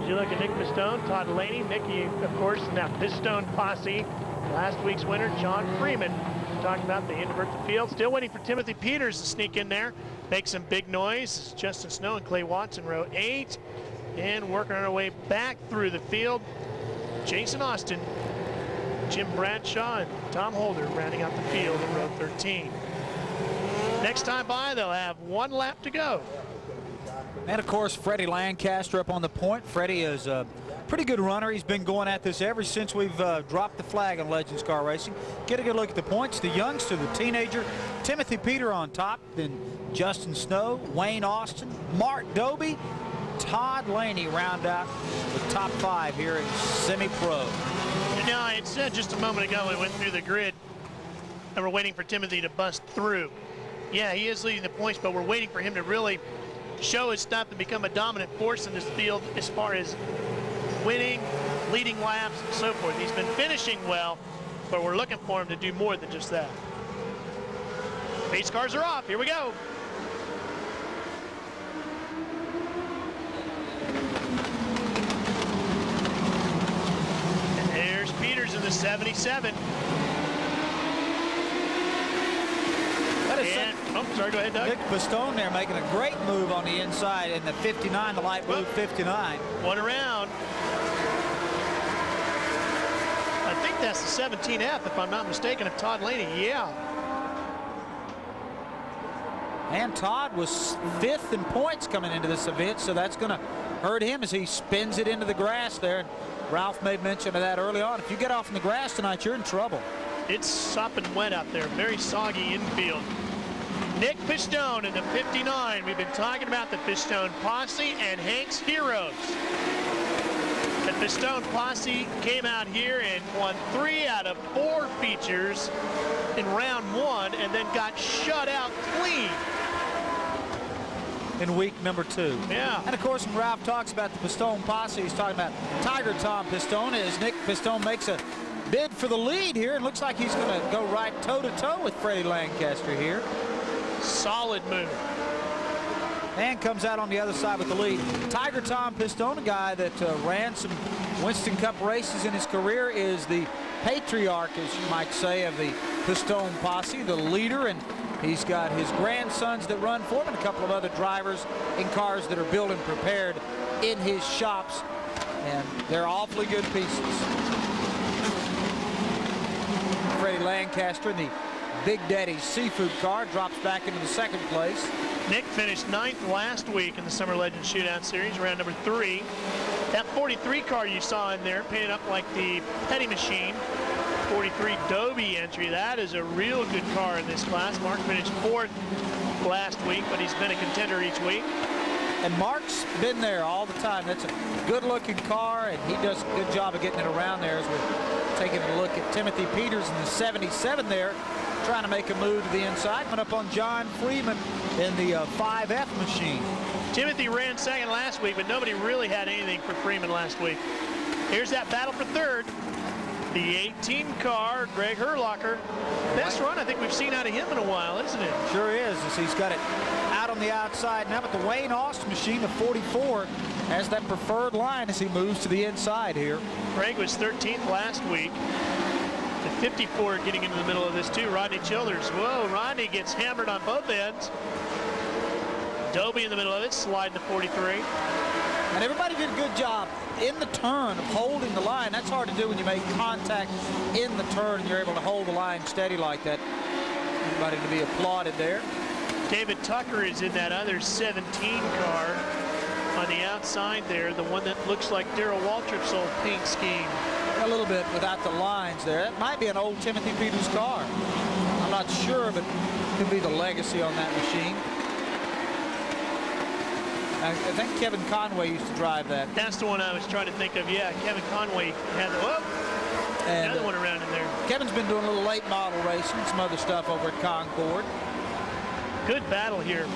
As you look at Nick Pistone, Todd Laney, Nicky, of course, in that Pistone posse. Last week's winner, John Freeman. Talking about the invert the field. Still waiting for Timothy Peters to sneak in there. Make some big noise. Justin Snow and Clay Watson, row 8. And working our way back through the field, Jason Austin, Jim Bradshaw, and Tom Holder rounding out the field in row 13. Next time by, they'll have 1 lap to go. And of course, Freddie Lancaster up on the point. Freddie is a pretty good runner. He's been going at this ever since we've dropped the flag on Legends Car Racing. Get a good look at the points. The youngster, the teenager, Timothy Peter on top, then Justin Snow, Wayne Austin, Mark Doby, Todd Laney round out the top 5 here in semi-pro. Now, I had said just a moment ago when we went through the grid and we're waiting for Timothy to bust through. Yeah, he is leading the points, but we're waiting for him to really show his stuff and become a dominant force in this field as far as winning, leading laps, and so forth. He's been finishing well, but we're looking for him to do more than just that. Pace cars are off. Here we go. And there's Peters in the 77. Sorry, go ahead, Doug. Nick Pistone there making a great move on the inside in the 59, the light blue 59. One around. I think that's the 17F, if I'm not mistaken, of Todd Laney. Yeah. And Todd was 5th in points coming into this event, so that's going to hurt him as he spins it into the grass there. And Ralph made mention of that early on. If you get off in the grass tonight, you're in trouble. It's sopping wet out there. Very soggy infield. Nick Pistone in the 59. We've been talking about the Pistone Posse and Hank's Heroes. The Pistone Posse came out here and won 3 out of 4 features in round 1 and then got shut out clean in week number 2. Yeah. And of course, when Ralph talks about the Pistone Posse, he's talking about Tiger Tom Pistone as Nick Pistone makes a bid for the lead here and looks like he's going to go right toe-to-toe with Freddie Lancaster here. Solid move. And comes out on the other side with the lead. Tiger Tom Pistone, a guy that ran some Winston Cup races in his career, is the patriarch, as you might say, of the Pistone Posse, the leader, and he's got his grandsons that run for him and a couple of other drivers in cars that are built and prepared in his shops, and they're awfully good pieces. Freddie Lancaster in the Big Daddy's Seafood car drops back into the 2nd place. Nick finished 9th last week in the Summer Legends Shootout Series, round number 3. That 43 car you saw in there, painted up like the Petty Machine, 43 Doby entry. That is a real good car in this class. Mark finished 4th last week, but he's been a contender each week. And Mark's been there all the time. That's a good-looking car, and he does a good job of getting it around there as we're taking a look at Timothy Peters in the 77 there, trying to make a move to the inside. Went up on John Freeman in the 5F machine. Timothy ran 2nd last week, but nobody really had anything for Freeman last week. Here's that battle for 3rd. The 18 car, Greg Herlocker. Best run I think we've seen out of him in a while, isn't it? Sure is, as he's got it out on the outside now, but the Wayne Austin machine, the 44, has that preferred line as he moves to the inside here. Greg was 13th last week. The 54 getting into the middle of this too, Rodney Childers. Whoa, Rodney gets hammered on both ends. Doby in the middle of it, sliding to 43. And everybody did a good job in the turn of holding the line. That's hard to do when you make contact in the turn and you're able to hold the line steady like that. Everybody to be applauded there. David Tucker is in that other 17 car on the outside there, the one that looks like Darrell Waltrip's old paint scheme. A little bit without the lines there. That might be an old Timothy Peters car. I'm not sure, but it could be the legacy on that machine. I think Kevin Conway used to drive that. That's the one I was trying to think of. Yeah, Kevin Conway had the, and another one around in there. Kevin's been doing a little late model racing, some other stuff over at Concord. Good battle here.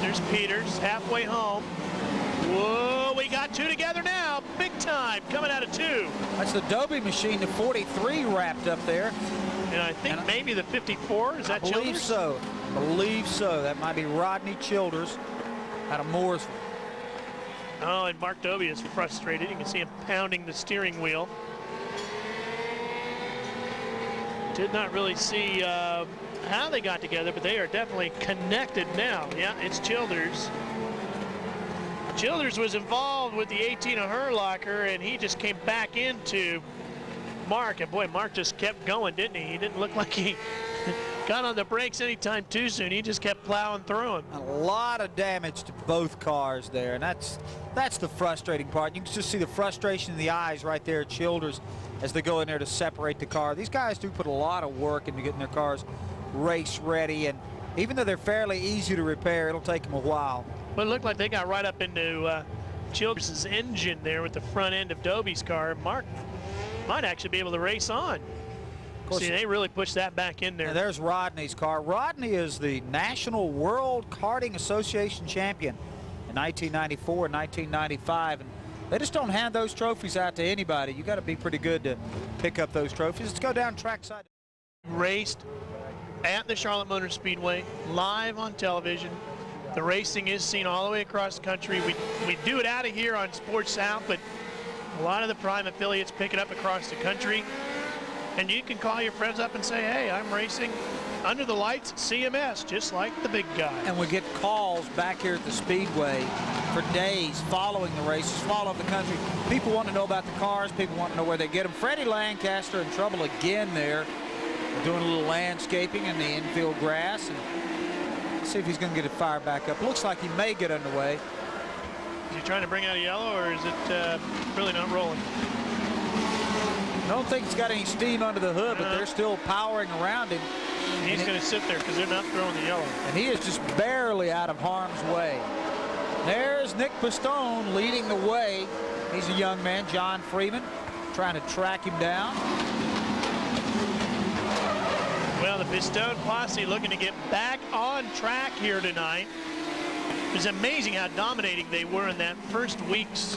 There's Peters halfway home. Whoa, we got 2 together now. Big time coming out of 2. That's the Doby machine, the 43 wrapped up there. And I think maybe the 54, is that Childers? I believe so. Believe so. That might be Rodney Childers out of Mooresville. Oh, and Mark Doby is frustrated. You can see him pounding the steering wheel. Did not really see how they got together, but they are definitely connected now. Yeah, it's Childers. Childers was involved with the 18 of Herlocker, and he just came back into Mark. And boy, Mark just kept going, didn't he? He didn't look like he got on the brakes anytime too soon. He just kept plowing through him. A lot of damage to both cars there, and that's the frustrating part. You can just see the frustration in the eyes right there at Childers as they go in there to separate the car. These guys do put a lot of work into getting their cars race ready, and even though they're fairly easy to repair, it'll take them a while. Well, it looked like they got right up into Childers' engine there with the front end of Doby's car. Mark might actually be able to race on. See, they really pushed that back in there. And there's Rodney's car. Rodney is the National World Karting Association champion in 1994 and 1995. And they just don't hand those trophies out to anybody. You got to be pretty good to pick up those trophies. Let's go down trackside. Raced at the Charlotte Motor Speedway, live on television. The racing is seen all the way across the country. We do it out of here on Sports South, but a lot of the prime affiliates pick it up across the country. And you can call your friends up and say, hey, I'm racing under the lights at CMS, just like the big guy. And we get calls back here at the Speedway for days following the races, all over the country. People want to know about the cars. People want to know where they get them. Freddie Lancaster in trouble again there. We're doing a little landscaping in the infield grass. And see if he's going to get it fired back up. Looks like he may get underway. Is he trying to bring out a yellow, or is it really not rolling? I don't think it's got any steam under the hood, but they're still powering around him. He's going to sit there because they're not throwing the yellow. And he is just barely out of harm's way. There's Nick Pistone leading the way. He's a young man, John Freeman, trying to track him down. Well, the Pistone posse looking to get back on track here tonight. It was amazing how dominating they were in that first week's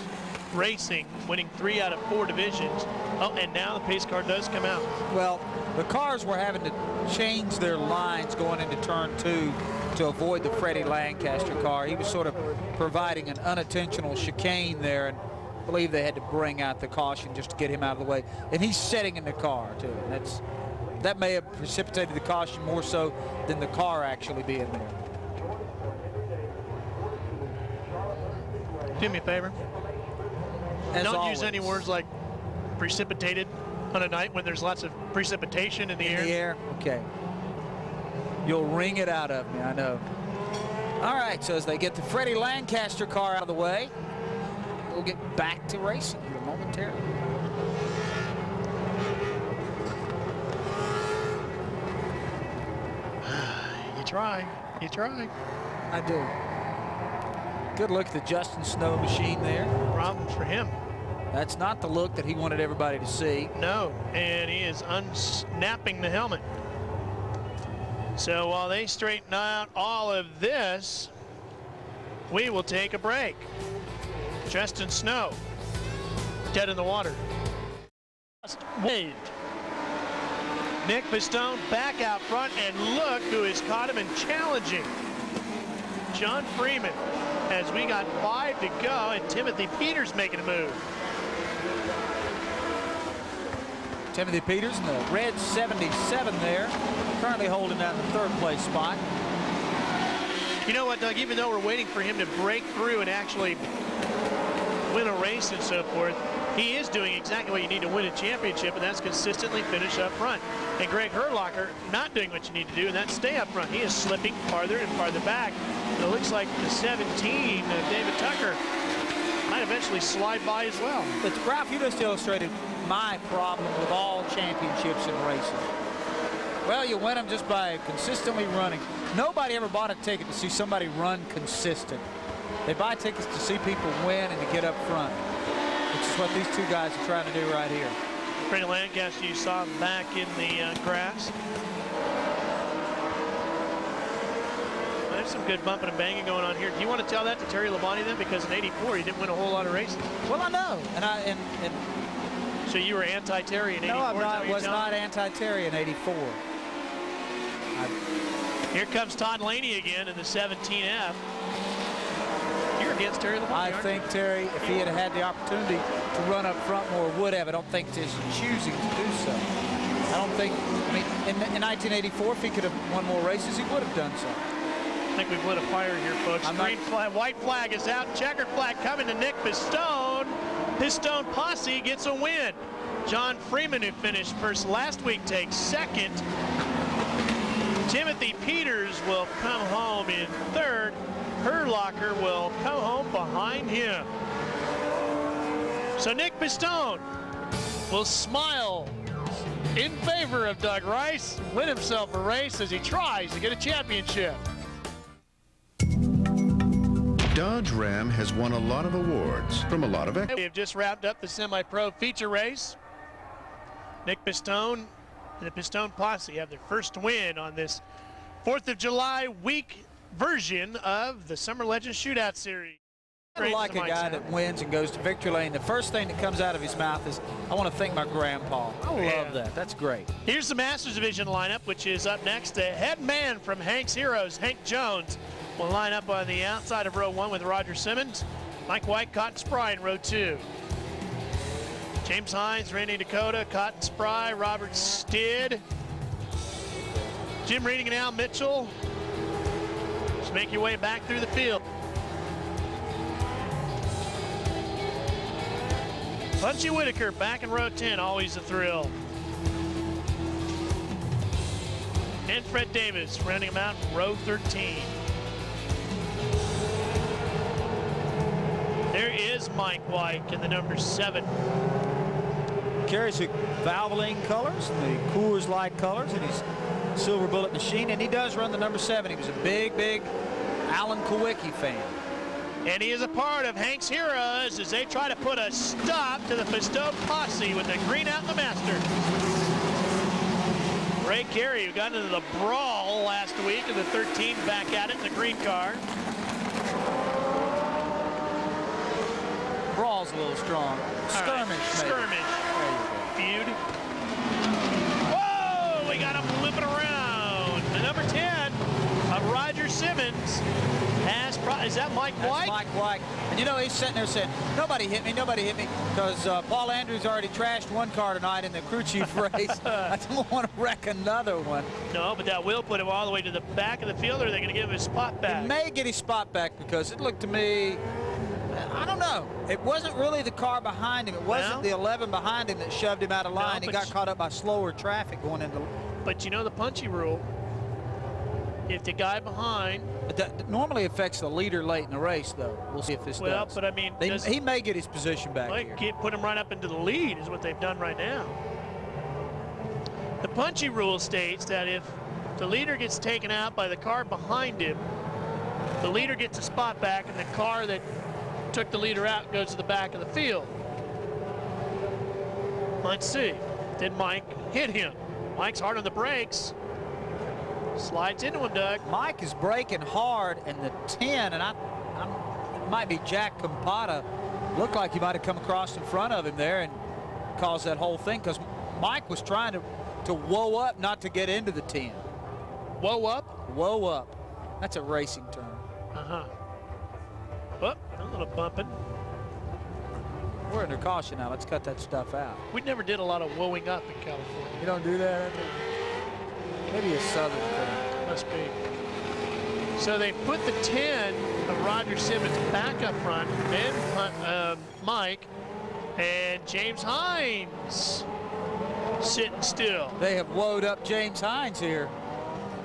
racing, winning 3 out of 4 divisions. Oh, and now the pace car does come out. Well, the cars were having to change their lines going into turn 2 to avoid the Freddie Lancaster car. He was sort of providing an unintentional chicane there, and I believe they had to bring out the caution just to get him out of the way. And he's sitting in the car too. That may have precipitated the caution more so than the car actually being there. Do me a favor. Don't use any words like precipitated on a night when there's lots of precipitation in the air. Okay. You'll wring it out of me, I know. All right, so as they get the Freddie Lancaster car out of the way, we'll get back to racing here momentarily. You try. I do. Good look at the Justin Snow machine there. Problems for him. That's not the look that he wanted everybody to see. No, and he is unsnapping the helmet. So while they straighten out all of this, we will take a break. Justin Snow, dead in the water. Wade. Nick Pistone back out front, and look who has caught him and challenging. John Freeman, as we got 5 to go, and Timothy Peters making a move. Timothy Peters in the red 77 there, currently holding down the 3rd place spot. You know what, Doug, even though we're waiting for him to break through and actually win a race and so forth, he is doing exactly what you need to win a championship, and that's consistently finish up front. And Greg Herlocker not doing what you need to do, and that's stay up front. He is slipping farther and farther back. And it looks like the 17, David Tucker, might eventually slide by as well. But Ralph, you just illustrated my problem with all championships and races. Well, you win them just by consistently running. Nobody ever bought a ticket to see somebody run consistent. They buy tickets to see people win and to get up front, which is what these two guys are trying to do right here. Freddie Lancaster, you saw him back in the grass. There's some good bumping and banging going on here. Do you want to tell that to Terry Labonte then? Because in '84 he didn't win a whole lot of races. Well, I know, and so you were anti-Terry in '84? No, I was not anti-Terry in '84. Here comes Todd Laney again in the 17F. You're against Terry LeBlanc. I think Terry, if he had had the opportunity to run up front more, would have. I don't think he's choosing to do so. I don't think, I mean, in 1984, if he could have won more races, he would have done so. I think we've lit a fire here, folks. Green flag, white flag is out. Checkered flag coming to Nick Pistone. Pistone Posse gets a win. John Freeman, who finished first last week, takes second. Timothy Peters will come home in third. Herlocker will come home behind him. So Nick Pistone will smile in favor of Doug Rice, win himself a race as he tries to get a championship. Dodge Ram has won a lot of awards from a lot of... We have just wrapped up the semi-pro feature race. Nick Pistone and the Pistone Posse have their first win on this 4th of July week version of the Summer Legends Shootout Series. I like a guy that wins and goes to victory lane. The first thing that comes out of his mouth is, I want to thank my grandpa. I love that. That's great. Here's the Masters Division lineup, which is up next. The head man from Hank's Heroes, Hank Jones, will line up on the outside of row 1 with Roger Simmons. Mike White, Cotton Spry in row 2. James Hines, Randy Dakota, Cotton Spry, Robert Stidd, Jim Reading and Al Mitchell. Just make your way back through the field. Punchy Whitaker back in row 10, always a thrill. And Fred Davis rounding him out in row 13. There is Mike White in the number 7. Carries the Valvoline colors, the Coors Light colors, and his Silver Bullet machine, and he does run the number 7. He was a big Alan Kowicki fan. And he is a part of Hank's Heroes as they try to put a stop to the Pistone Posse with the green out in the Masters. Ray Carey, who got into the brawl last week in the 13, back at it in the green car. Brawl's a little strong. Skirmish, right. Skirmish. Feud. Whoa! We got him flipping around. The number 10 of Roger Simmons has. Is that Mike White? That's Mike White. And you know, he's sitting there saying, nobody hit me, because Paul Andrews already trashed one car tonight in the crew chief race. I don't want to wreck another one. No, but that will put him all the way to the back of the field, or are they going to give him his spot back? He may get his spot back because it looked to me, I don't know. It wasn't really the car behind him. It wasn't the 11 behind him that shoved him out of line. He got caught up by slower traffic going into. But you know the punchy rule. If the guy behind. That normally affects the leader late in the race, though. We'll see if this does. Well, but I mean, he may get his position back here. Put him right up into the lead is what they've done right now. The punchy rule states that if the leader gets taken out by the car behind him, the leader gets a spot back, and the car that took the leader out goes to the back of the field. Let's see. Did Mike hit him? Mike's hard on the brakes. Slides into him, Doug. Mike is braking hard, and the 10, and it might be Jack Campata. Looked like he might have come across in front of him there and caused that whole thing, because Mike was trying to whoa up, not to get into the 10. Whoa up? Whoa up. That's a racing term. Uh-huh. Oh, a little bumping. We're under caution now. Let's cut that stuff out. We never did a lot of whoaing up in California. You don't do that? Maybe a southern thing. Must be. So they put the 10 of Roger Simmons back up front, then Mike and James Hines sitting still. They have woed up James Hines here.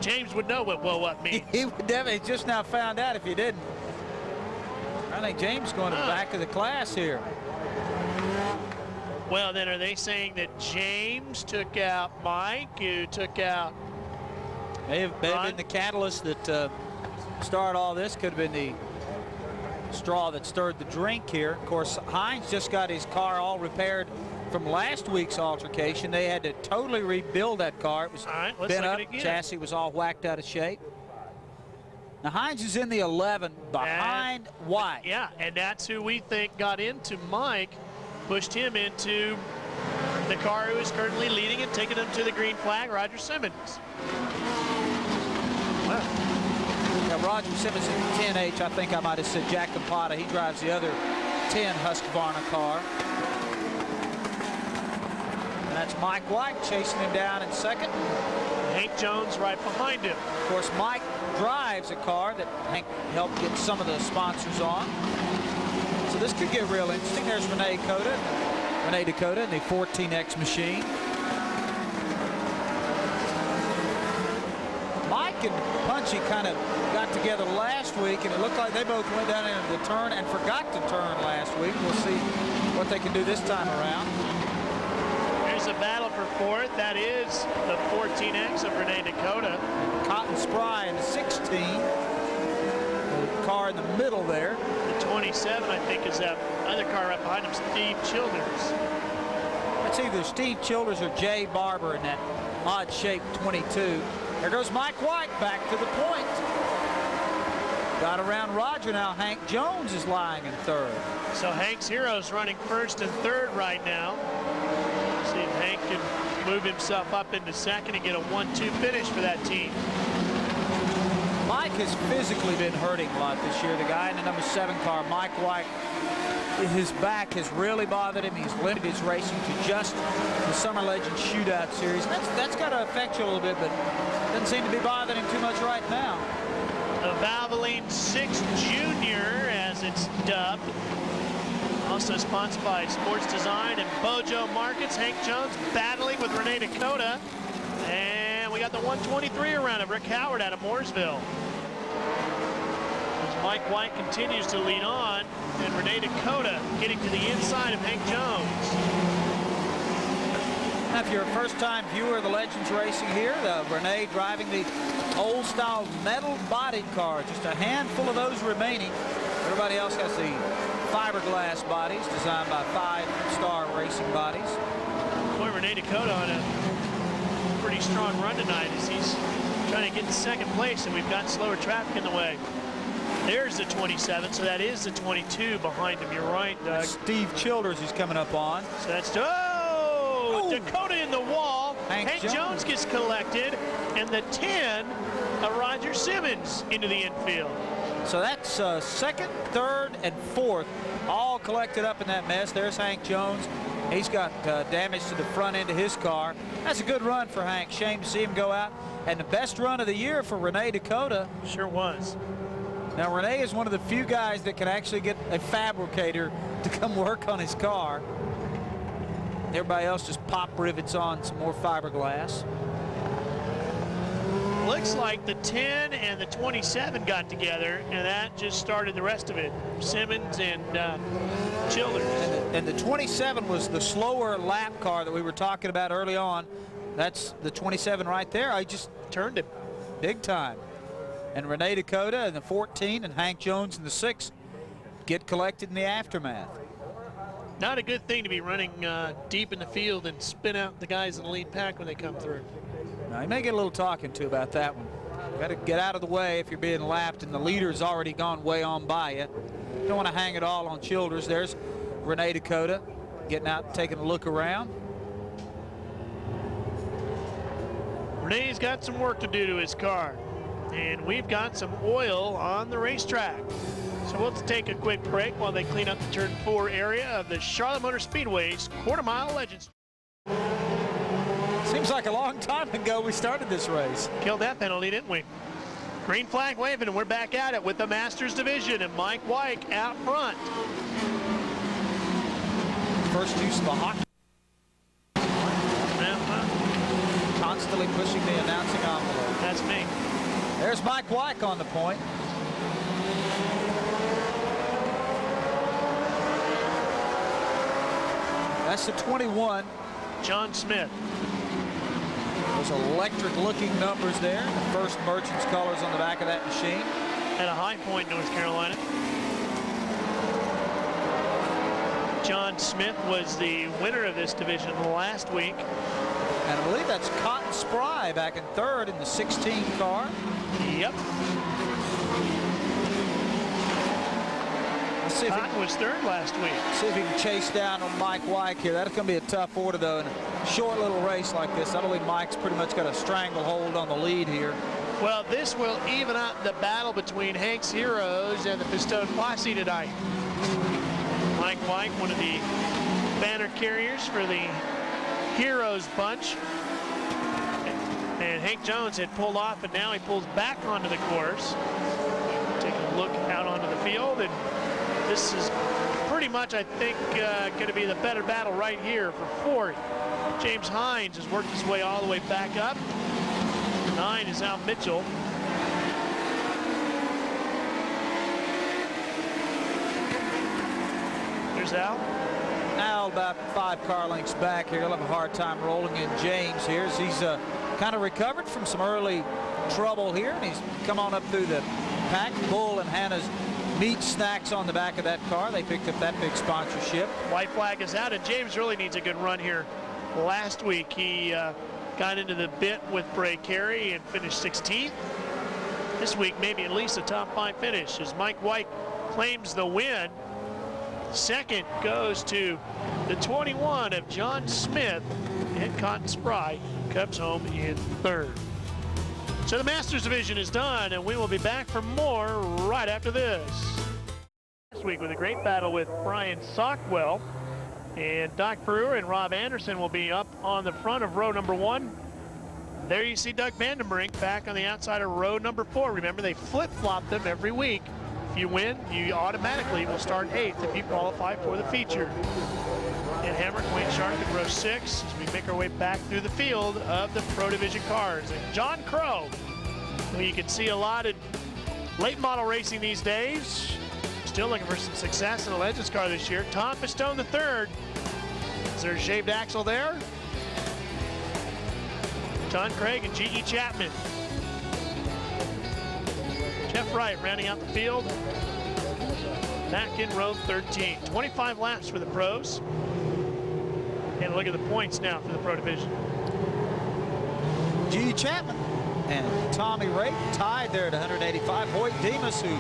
James would know what whoa up means. He would definitely just now found out if he didn't. I think James is going to the back of the class here. Well, then are they saying that James took out Mike, who took out may have been the catalyst that started all this? Could have been the straw that stirred the drink here. Of course, Hines just got his car all repaired from last week's altercation. They had to totally rebuild that car. It was bent up, chassis was all whacked out of shape. Now Hines is in the 11 behind White. Yeah, and that's who we think got into Mike, pushed him into the car who is currently leading and taking him to the green flag, Roger Simmons. Wow. Yeah, Yeah, Roger Simmons in 10H. I think I might have said Jack Campata. He drives the other 10 Husqvarna car. And that's Mike White chasing him down in second. Hank Jones right behind him. Of course, Mike drives a car that Hank helped get some of the sponsors on. So this could get real interesting. There's Renee Dakota in the 14X machine. Mike and Punchy kind of got together last week, and it looked like they both went down into the turn and forgot to turn last week. We'll see what they can do this time around. There's a battle for fourth. That is the 14X of Renee Dakota. Cotton Spry in the 16. The car in the middle there. The 27, I think, is that other car right behind him, Steve Childers. That's either Steve Childers or Jay Barber in that odd-shaped 22. There goes Mike White back to the point. Got around Roger now. Hank Jones is lying in third. So Hank's Heroes running first and third right now. See if Hank can move himself up into second and get a 1-2 finish for that team. Mike has physically been hurting a lot this year. The guy in the number 7 car, Mike White, his back has really bothered him. He's limited his racing to just the Summer Legends Shootout Series. That's got to affect you a little bit, but doesn't seem to be bothering him too much right now. The Valvoline 6 Junior, as it's dubbed. Also sponsored by Sports Design and Bojo Markets. Hank Jones battling with Renee Dakota. And we got the 123 around of Rick Howard out of Mooresville. As Mike White continues to lead on, and Renee Dakota getting to the inside of Hank Jones. Now, if you're a first-time viewer of the Legends racing here, Renee driving the old-style metal-bodied car. Just a handful of those remaining. Everybody else has the fiberglass bodies designed by 5-Star Racing Bodies. Boy, Renee Dakota on a pretty strong run tonight as he's trying to get to second place, and we've got slower traffic in the way. There's the 27, so that is the 22 behind him. You're right, Doug. That's Steve Childers he's coming up on. So that's Dakota in the wall. Hank Jones gets collected, and the 10 of Roger Simmons into the infield. So that's second, third, and fourth, all collected up in that mess. There's Hank Jones. He's got damage to the front end of his car. That's a good run for Hank. Shame to see him go out. And the best run of the year for Renee Dakota. Sure was. Now, Renee is one of the few guys that can actually get a fabricator to come work on his car. Everybody else just pop rivets on some more fiberglass. Looks like the 10 and the 27 got together, and that just started the rest of it. Simmons and Childers. And the 27 was the slower lap car that we were talking about early on. That's the 27 right there. I just turned him big time. And Renee Dakota in the 14 and Hank Jones in the 6 get collected in the aftermath. Not a good thing to be running deep in the field and spin out the guys in the lead pack when they come through. Now, you may get a little talking to about that one. You got to get out of the way if you're being lapped and the leader's already gone way on by you. Don't want to hang it all on Childers. There's Renee Dakota getting out and taking a look around. Renee's got some work to do to his car, and we've got some oil on the racetrack. So we'll take a quick break while they clean up the turn 4 area of the Charlotte Motor Speedway's quarter-mile Legends. Seems like a long time ago we started this race. Killed that penalty, didn't we? Green flag waving, and we're back at it with the Masters Division and Mike White out front. First use of the hockey. Constantly pushing the announcing envelope. That's me. There's Mike White on the point. That's the 21. John Smith. Those electric looking numbers there. The first Merchant's colors on the back of that machine. At a High Point, North Carolina. John Smith was the winner of this division last week. And I believe that's Cotton Spry back in third in the 16 car. Yep. Let's see if Cotton was third last week. See if he can chase down on Mike White here. That's going to be a tough order, though, in a short little race like this. I believe Mike's pretty much got a stranglehold on the lead here. Well, this will even out the battle between Hank's Heroes and the Pistone Posse tonight. Mike White, one of the banner carriers for the Heroes bunch. And Hank Jones had pulled off, and now he pulls back onto the course. Take a look out onto the field, and this is pretty much, I think, going to be the better battle right here for fourth. James Hines has worked his way all the way back up. 9 is Al Mitchell. There's Al. Al about 5 car lengths back here. He'll have a hard time rolling in James here as he's kind of recovered from some early trouble here, and he's come on up through the pack. Bull and Hannah's meat snacks on the back of that car. They picked up that big sponsorship. White flag is out, and James really needs a good run here. Last week he got into the bit with Bray Carey and finished 16th. This week maybe at least a top 5 finish as Mike White claims the win. Second goes to the 21 of John Smith, and Cotton Spry comes home in third. So the Masters division is done, and we will be back for more right after this. Last week with a great battle with Brian Sockwell, and Doc Brewer and Rob Anderson will be up on the front of row number 1. There you see Doug Vandenbrink back on the outside of row number 4. Remember, they flip-flop them every week. If you win, you automatically will start 8th if you qualify for the feature. And Hammer, Wayne Sharp in row 6 as we make our way back through the field of the Pro Division cars. And John Crow, who you can see a lot in late model racing these days, still looking for some success in a Legends car this year. Tom Pistone III. Is there a shaved axle there? John Craig and G.E. Chapman. Jeff Wright rounding out the field. Back in row 13. 25 laps for the pros. And look at the points now for the Pro Division. G.E. Chapman and Tommy Rake tied there at 185. Hoyt Demas, who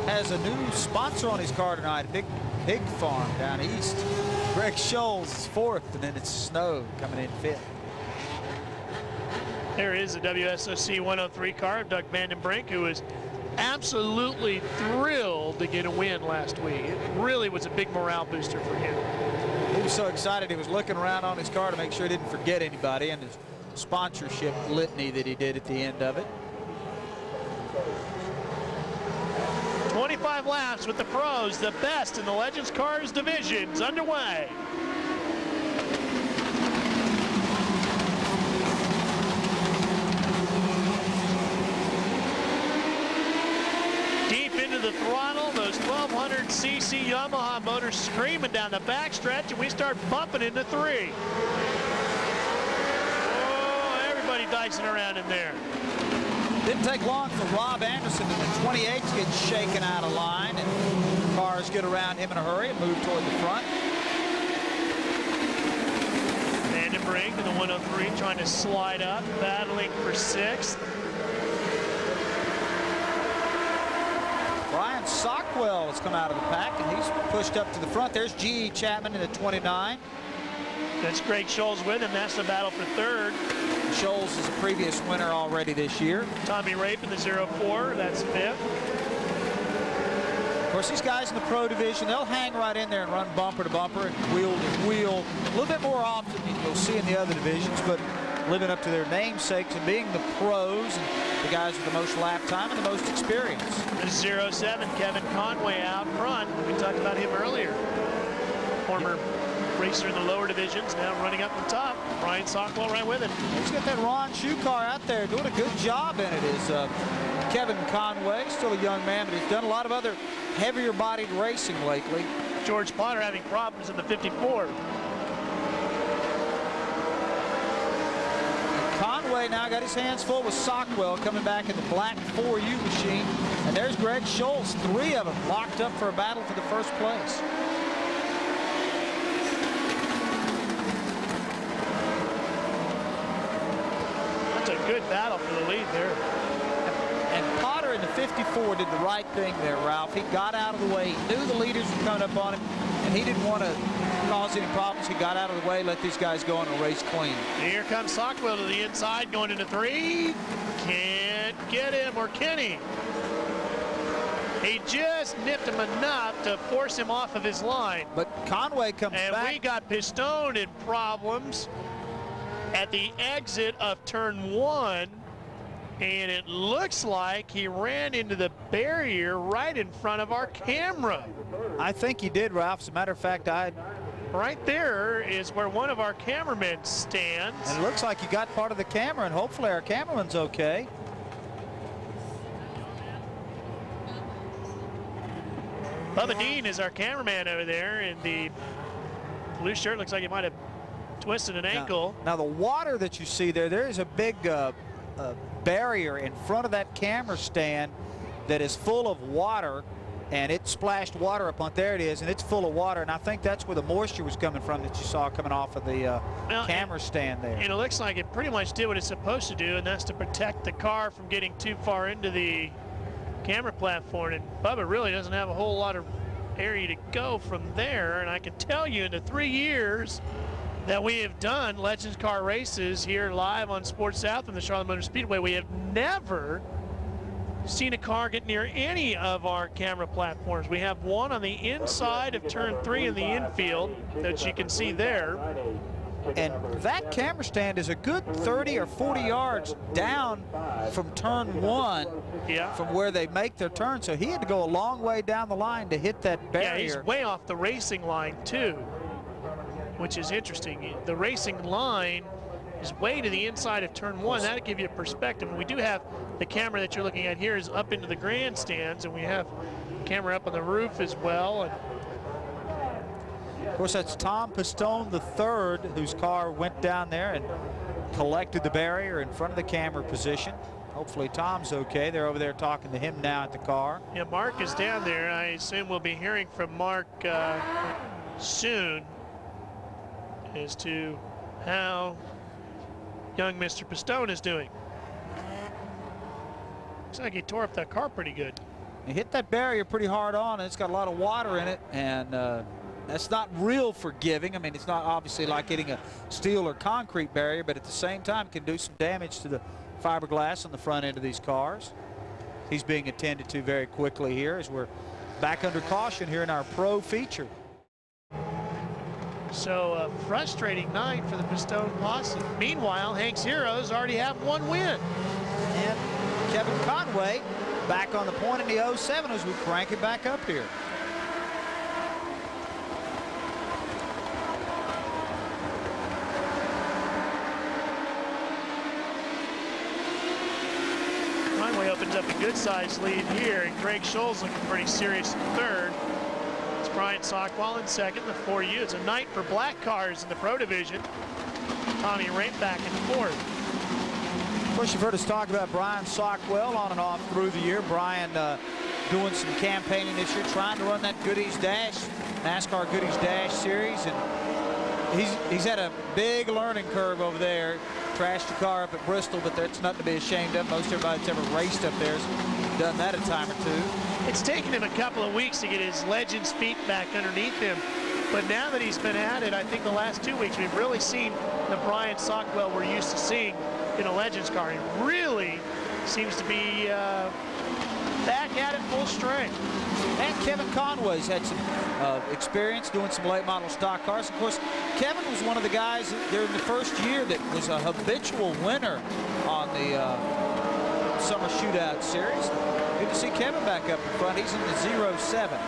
has a new sponsor on his car tonight, a big farm down east. Greg Scholes is 4th, and then it's Snow coming in 5th. There is a WSOC 103 car of Doug Vandenbrink, who is absolutely thrilled to get a win last week. It really was a big morale booster for him. He was so excited he was looking around on his car to make sure he didn't forget anybody, and his sponsorship litany that he did at the end of it. 25 laps with the pros, the best in the Legends Cars divisions underway. Deep into the throttle, those 1200cc Yamaha motors screaming down the backstretch, and we start bumping into 3. Oh, everybody dicing around in there. Didn't take long for Rob Anderson in the 28 to get shaken out of line, and cars get around him in a hurry and move toward the front. Vandenbrink in the 103 trying to slide up, battling for 6th. Brian Sockwell has come out of the pack, and he's pushed up to the front. There's G.E. Chapman in the 29. That's Greg Scholes with him. That's the battle for 3rd. Scholes is a previous winner already this year. Tommy Rape in the 04. That's 5th. Of course, these guys in the Pro Division, they'll hang right in there and run bumper to bumper and wheel to wheel a little bit more often than you'll see in the other divisions, but living up to their namesakes and being the pros and the guys with the most lap time and the most experience. The 07, Kevin Conway out front. We talked about him earlier. Former racer in the lower divisions, now running up the top. Brian Sockwell right with it. He's got that Ron Shoe car out there doing a good job in it. Is Kevin Conway, still a young man, but he's done a lot of other heavier bodied racing lately. George Potter having problems in the 54. Conway now got his hands full with Sockwell coming back in the black 4U machine. And there's Greg Scholes, 3 of them locked up for a battle for the first place. That's a good battle for the lead there. And Potter in the 54 did the right thing there, Ralph. He got out of the way. He knew the leaders were coming up on him, and he didn't want to cause any problems. He got out of the way, let these guys go on and race clean. Here comes Sockwell to the inside, going into 3. Can't get him, or can he? He just nipped him enough to force him off of his line. But Conway comes and back. And we got Pistone in problems at the exit of turn 1. And it looks like he ran into the barrier right in front of our camera. I think he did, Ralph. As a matter of fact, right there is where one of our cameramen stands. And it looks like he got part of the camera, and hopefully our cameraman's okay. Bubba Dean is our cameraman over there, and the blue shirt looks like he might have twisted an ankle. Now the water that you see there is a big barrier in front of that camera stand that is full of water, and it splashed water up on there. It is, and it's full of water, and I think that's where the moisture was coming from that you saw coming off of the camera stand there. And it looks like it pretty much did what it's supposed to do, and that's to protect the car from getting too far into the camera platform. And Bubba really doesn't have a whole lot of area to go from there. And I can tell you, in the 3 years that we have done Legends Car races here live on Sports South and the Charlotte Motor Speedway, we have never seen a car get near any of our camera platforms. We have one on the inside of turn 3 in the infield that you can see there. And that camera stand is a good 30 or 40 yards down from turn 1, from where they make their turn. So he had to go a long way down the line to hit that barrier. Yeah, he's way off the racing line too, which is interesting. The racing line is way to the inside of turn 1. That'll give you a perspective. And we do have the camera that you're looking at here is up into the grandstands, and we have camera up on the roof as well. And of course, that's Tom Pistone III, whose car went down there and collected the barrier in front of the camera position. Hopefully Tom's okay. They're over there talking to him now at the car. Yeah, Mark is down there. I assume we'll be hearing from Mark soon as to how young Mr. Pistone is doing. Looks like he tore up that car pretty good. He hit that barrier pretty hard on, and it's got a lot of water in it, and that's not real forgiving. I mean, it's not obviously like hitting a steel or concrete barrier, but at the same time can do some damage to the fiberglass on the front end of these cars. He's being attended to very quickly here as we're back under caution here in our pro feature. So a frustrating night for the Pistone posse. Meanwhile, Hank's Heroes already have one win. And Kevin Conway back on the point in the 07 as we crank it back up here. Conway opens up a good-sized lead here, and Greg Scholl's looking pretty serious in third. It's Brian Sockwell in second, the 4U. It's a night for black cars in the Pro Division. Tommy Rape back in fourth. Of course, you've heard us talk about Brian Sockwell on and off through the year. Brian doing some campaigning this year, trying to run that Goodies Dash, NASCAR Goodies Dash series, and he's had a big learning curve over there. Trashed the car up at Bristol, but that's nothing to be ashamed of. Most everybody that's ever raced up there has done that a time or two. It's taken him a couple of weeks to get his Legends feet back underneath him, but now that he's been at it, I think the last 2 weeks we've really seen the Brian Sockwell we're used to seeing in a Legends car. He really seems to be back at it full strength. And Kevin Conway's had some experience doing some late model stock cars. Of course, Kevin was one of the guys during the first year that was a habitual winner on the Summer Shootout Series. Good to see Kevin back up in front. He's in the 07.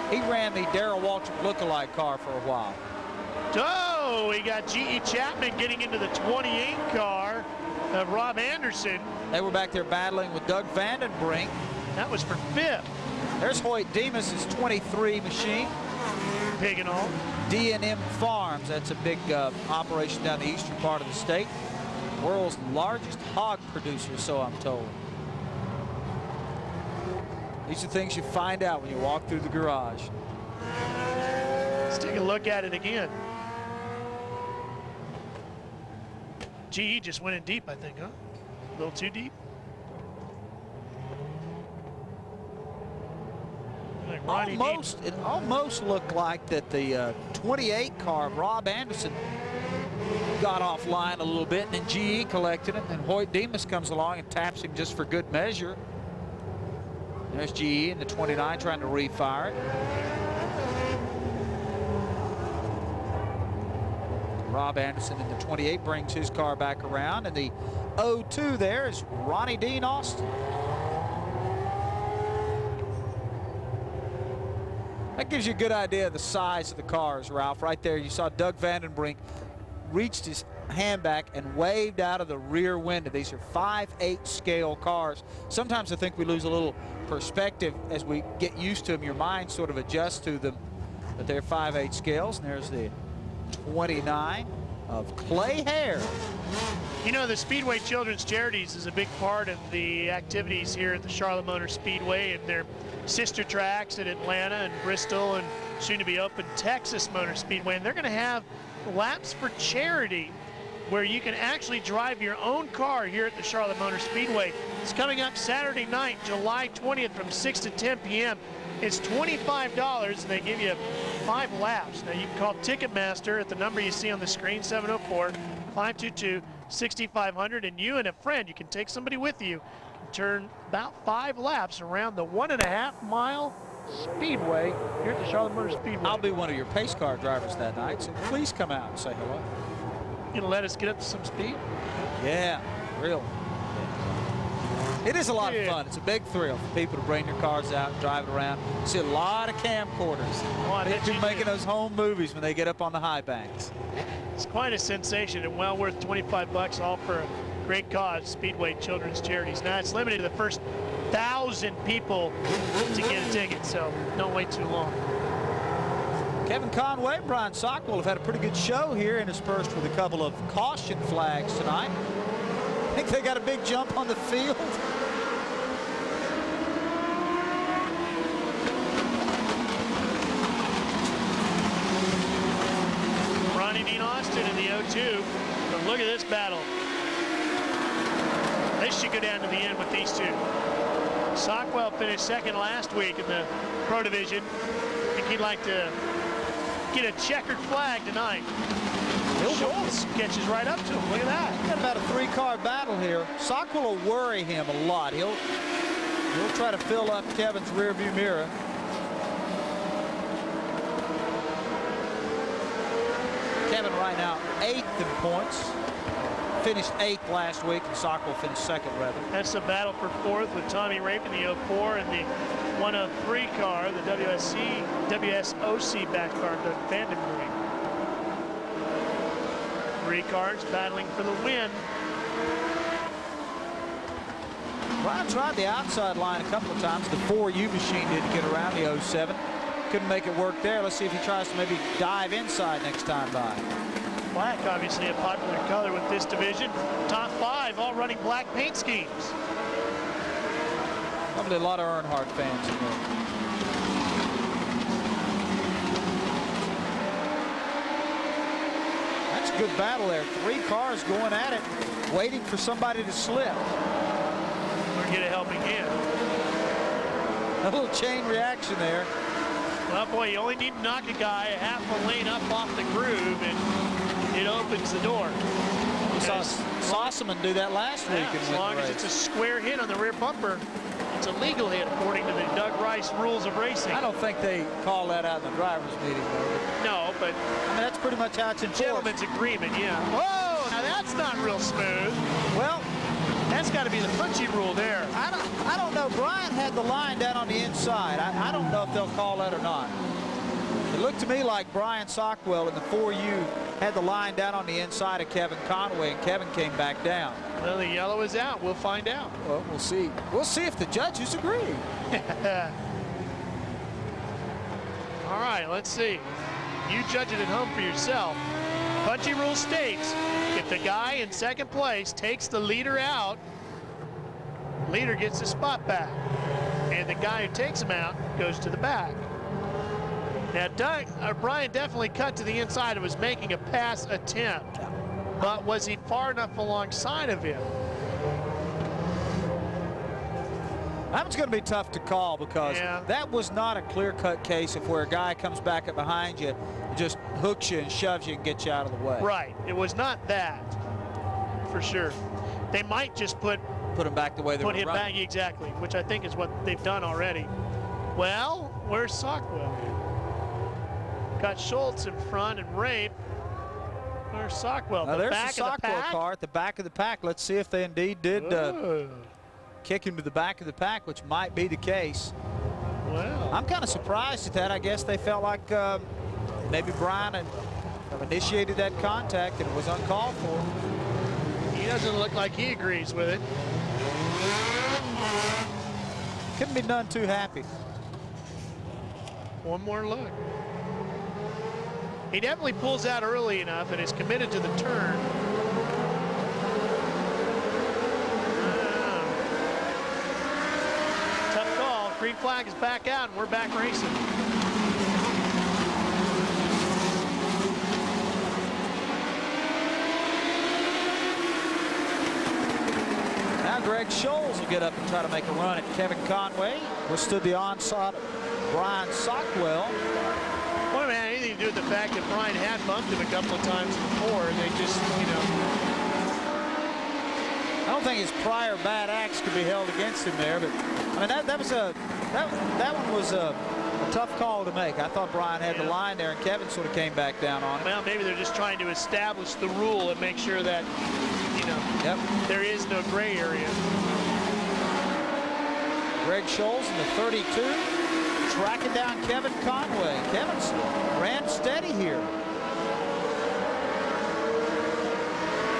He ran the Darrell Waltrip lookalike car for a while. Oh, we got G.E. Chapman getting into the 28 car of Rob Anderson. They were back there battling with Doug Vandenbrink. That was for fifth. There's Hoyt Demas' 23 machine. Pig and all. D&M Farms, that's a big operation down the eastern part of the state. World's largest hog producer, so I'm told. These are things you find out when you walk through the garage. Let's take a look at it again. GE just went in deep, I think, huh? A little too deep. Ronnie Dean. It almost looked like that the 28 car of Rob Anderson got offline a little bit, and then GE collected him, and Hoyt Demas comes along and taps him just for good measure. There's GE in the 29 trying to refire it. Rob Anderson in the 28 brings his car back around, and the 02 there is Ronnie Dean Austin. That gives you a good idea of the size of the cars, Ralph. Right there, you saw Doug Vandenbrink reached his hand back and waved out of the rear window. These are 5/8 scale cars. Sometimes I think we lose a little perspective as we get used to them. Your mind sort of adjusts to them, but they're 5/8 scales, and there's the 29 of Clay Hare. You know, the Speedway Children's Charities is a big part of the activities here at the Charlotte Motor Speedway and their sister tracks at Atlanta and Bristol and soon to be open Texas Motor Speedway. And they're going to have laps for charity where you can actually drive your own car here at the Charlotte Motor Speedway. It's coming up Saturday night, July 20th from 6 to 10 p.m. It's $25 and they give you 5 laps. Now you can call Ticketmaster at the number you see on the screen, 704-522-6500, and you and a friend, you can take somebody with you, turn about 5 laps around the 1.5-mile speedway here at the Charlotte Motor Speedway. I'll be one of your pace car drivers that night, so please come out and say hello. You gonna let us get up to some speed? Yeah, really. It is a lot of fun. It's a big thrill for people to bring their cars out and drive it around. See a lot of camcorders. People making those home movies when they get up on the high banks. It's quite a sensation and well worth 25 bucks, all for a great cause, Speedway Children's Charities. Now it's limited to the first 1,000 people to get a ticket, so don't wait too long. Kevin Conway and Brian Sockwell have had a pretty good show here, interspersed with a couple of caution flags tonight. I think they got a big jump on the field. Ronnie Dean Austin in the 02. But look at this battle. This should go down to the end with these two. Sockwell finished second last week in the Pro Division. I think he'd like to get a checkered flag tonight. Schultz catches right up to him. Look at that. Got about a 3-car battle here. Sockwell will worry him a lot. He'll try to fill up Kevin's rearview mirror. Kevin right now 8th in points. Finished 8th last week, and Sockwell finished 2nd, rather. That's the battle for 4th with Tommy Rape in the 04 and the 103 car, the WSOC back car, Doug Vandenbrink. 3 cars battling for the win. Brian tried the outside line a couple of times. The 4U machine didn't get around the 07. Couldn't make it work there. Let's see if he tries to maybe dive inside next time by. Black, obviously a popular color with this division. Top 5 all running black paint schemes. Probably a lot of Earnhardt fans in there. That's a good battle there. 3 cars going at it, waiting for somebody to slip. Or get a helping hand. A little chain reaction there. Well, boy, you only need to knock a guy a half a lane up off the groove, and it opens the door. We saw Sossaman do that last week. Yeah, as long as it's a square hit on the rear bumper, it's a legal hit according to the Doug Rice rules of racing. I don't think they call that out in the driver's meeting, though. No, but I mean, that's pretty much how it's enforced. Gentleman's agreement, yeah. Whoa, now that's not real smooth. Well, that's got to be the punchy rule there. I don't know. Brian had the line down on the inside. I don't know if they'll call that or not. It looked to me like Brian Sockwell in the 4U had the line down on the inside of Kevin Conway, and Kevin came back down. Well, the yellow is out. We'll find out. Well, we'll see. We'll see if the judges agree. All right, let's see. You judge it at home for yourself. Punchy rule states, if the guy in second place takes the leader out, leader gets his spot back. And the guy who takes him out goes to the back. Now, Brian definitely cut to the inside and was making a pass attempt. But was he far enough alongside of him? That one's going to be tough to call because that was not a clear-cut case of where a guy comes back up behind you and just hooks you and shoves you and gets you out of the way. Right. It was not that, for sure. They might just put him back the way they were running. Put him back, exactly, which I think is what they've done already. Well, where's Sockwell? Got Schultz in front and Rape. Where's Sockwell? Now, the there's back the Sockwell car at the back of the pack. Let's see if they indeed did kick him to the back of the pack, which might be the case. Well, I'm kind of surprised at that. I guess they felt like maybe Brian had initiated that contact and it was uncalled for. He doesn't look like he agrees with it. Couldn't be none too happy. One more look. He definitely pulls out early enough and is committed to the turn. Tough call. Green flag is back out and we're back racing. Now Greg Scholes will get up and try to make a run at Kevin Conway. Withstood the onslaught of Brian Sockwell. Well, man, anything to do with the fact that Brian had bumped him a couple of times before. They just, you know. I don't think his prior bad acts could be held against him there, but I mean that one was a tough call to make. I thought Brian had the line there, and Kevin sort of came back down on it. Well, maybe they're just trying to establish the rule and make sure that, you know, there is no gray area. Greg Scholes in the 32, tracking down Kevin Conway. Kevin's ran steady here.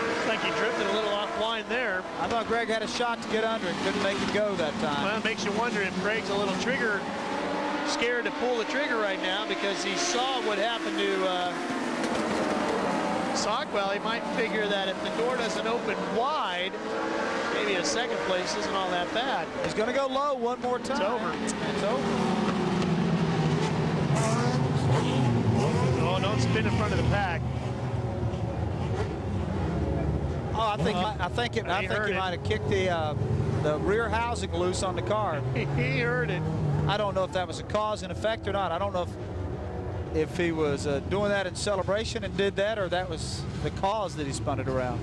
Looks like he drifted a little offline there. I thought Greg had a shot to get under and couldn't make it go that time. Well, it makes you wonder if Greg's a little scared to pull the trigger right now because he saw what happened to Sockwell. He might figure that if the door doesn't open wide, maybe a second place isn't all that bad. He's going to go low one more time. It's over. It's over. Oh, don't spin in front of the pack. Oh, I think he might have kicked the rear housing loose on the car. He heard it. I don't know if that was a cause and effect or not. I don't know if he was doing that in celebration and did that, or that was the cause that he spun it around.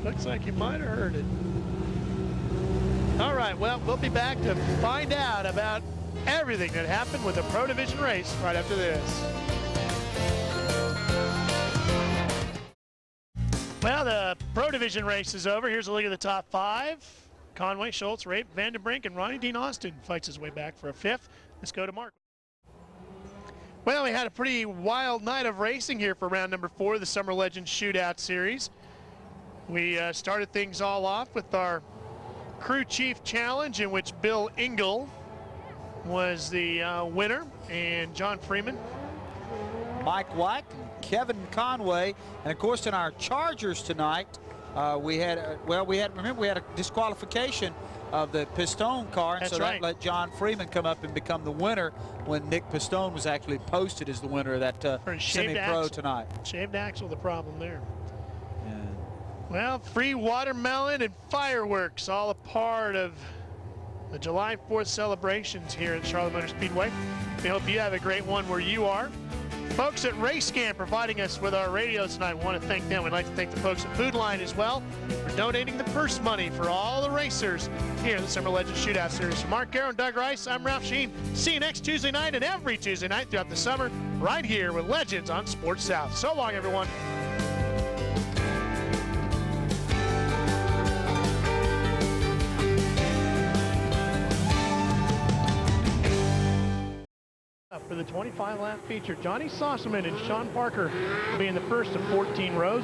Looks like he might have heard it. All right, well, we'll be back to find out about everything that happened with the Pro Division race right after this. Well, the Pro Division race is over. Here's a look at the top 5. Conway, Schultz, Rape, Vandenbrink, and Ronnie Dean Austin fights his way back for a 5th. Let's go to Mark. Well, we had a pretty wild night of racing here for round number 4 of the Summer Legends Shootout Series. We started things all off with our Crew Chief Challenge, in which Bill Engel was the winner, and John Freeman, Mike White, and Kevin Conway, and of course in our Chargers tonight, we had a disqualification of the Pistone car, and That's so that let John Freeman come up and become the winner when Nick Pistone was actually posted as the winner of that semi-pro tonight. Shaved axle, the problem there. Yeah. Well, free watermelon and fireworks, all a part of the July 4th celebrations here at Charlotte Motor Speedway. We hope you have a great one where you are. Folks at RaceScan providing us with our radio tonight. We want to thank them. We'd like to thank the folks at Food Line as well for donating the purse money for all the racers here in the Summer Legends Shootout Series. For Mark Garrow and Doug Rice, I'm Ralph Sheen. See you next Tuesday night and every Tuesday night throughout the summer right here with Legends on Sports South. So long, everyone. For the 25-lap feature, Johnny Sossaman and Sean Parker will be in the first of 14 rows.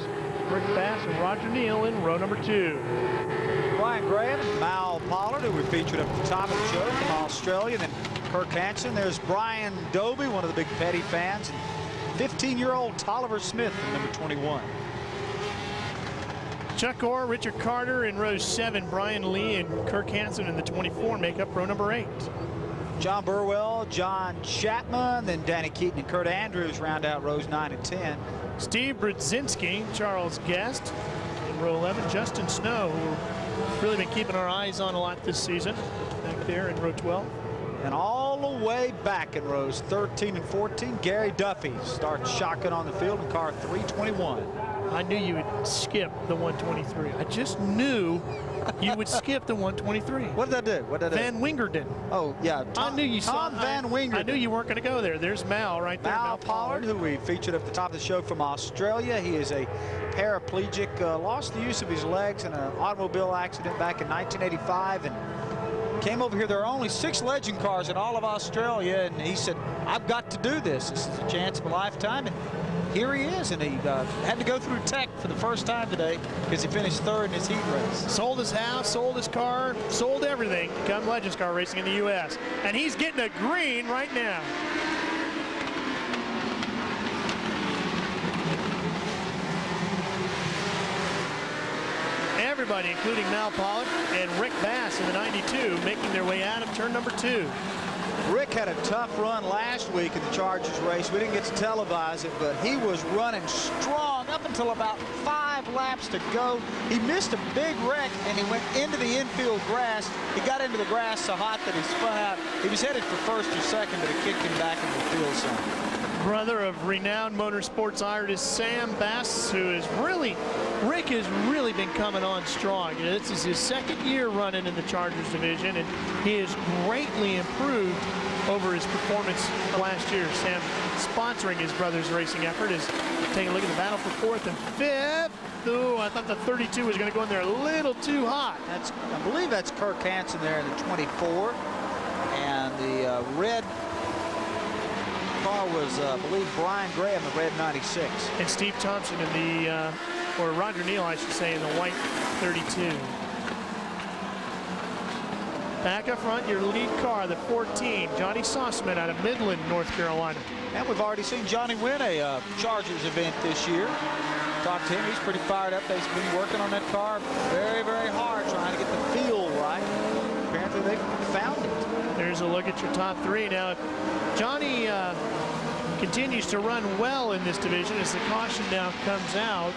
Rick Bass and Roger Neal in row number 2. Brian Graham and Mal Pollard, who we featured up at the top of the show from Australia. Then Kirk Hansen. There's Brian Doby, one of the big Petty fans, and 15-year-old Tolliver Smith in number 21. Chuck Orr, Richard Carter in row 7. Brian Lee and Kirk Hansen in the 24 make up row number 8. John Burwell, John Chapman, then Danny Keaton and Kurt Andrews round out rows 9 and 10. Steve Brzezinski, Charles Guest in row 11. Justin Snow, who we've really been keeping our eyes on a lot this season. there in row 12. And all the way back in rows 13 and 14, Gary Duffy starts shotgun on the field in car 321. I knew you would skip the 123. I just knew you would skip the 123. What did I do? What did I do? Van Wingerden. Oh, yeah. I knew you saw Tom Van Wingerden. I knew you weren't going to go there. There's Mal right there. Mal Pollard, who we featured at the top of the show from Australia. He is a paraplegic, lost the use of his legs in an automobile accident back in 1985 and came over here. There are only 6 legend cars in all of Australia, and he said, I've got to do this. This is a chance of a lifetime. And here he is, and he had to go through tech for the first time today because he finished 3rd in his heat race. Sold his house, sold his car, sold everything to come Legends car racing in the U.S. And he's getting a green right now. Everybody, including Mal Pollard and Rick Bass in the 92, making their way out of turn number 2. Rick had a tough run last week in the Chargers race. We didn't get to televise it, but he was running strong up until about 5 laps to go. He missed a big wreck, and he went into the infield grass. He got into the grass so hot that he spun out. He was headed for 1st or 2nd, but it kicked him back into the field some. Brother of renowned motorsports artist Sam Bass, Rick has really been coming on strong. This is his 2nd year running in the Chargers division, and he has greatly improved over his performance last year. Sam sponsoring his brother's racing effort is taking a look at the battle for 4th and 5th. Ooh, I thought the 32 was going to go in there a little too hot. I believe that's Kirk Hansen there in the 24, and the red car was, I believe, Brian Graham, the red 96. And Steve Thompson in the, or Roger Neal, I should say, in the white 32. Back up front, your lead car, the 14, Johnny Sossman out of Midland, North Carolina. And we've already seen Johnny win a Chargers event this year. Talked to him, he's pretty fired up. They've been working on that car very, very hard, trying to get the feel right. Apparently they found it. There's a look at your top 3. Now, Johnny continues to run well in this division as the caution now comes out.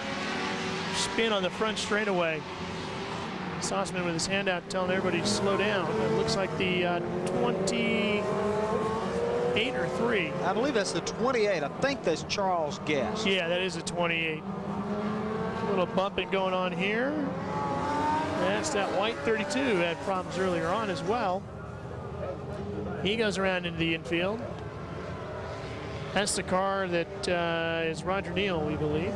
Spin on the front straightaway. Sossman with his hand out telling everybody to slow down. It looks like the 28 or 3. I believe that's the 28. I think that's Charles Guest. Yeah, that is a 28. A little bumping going on here. That's that white 32 had problems earlier on as well. He goes around into the infield. That's the car that is Roger Neal, we believe.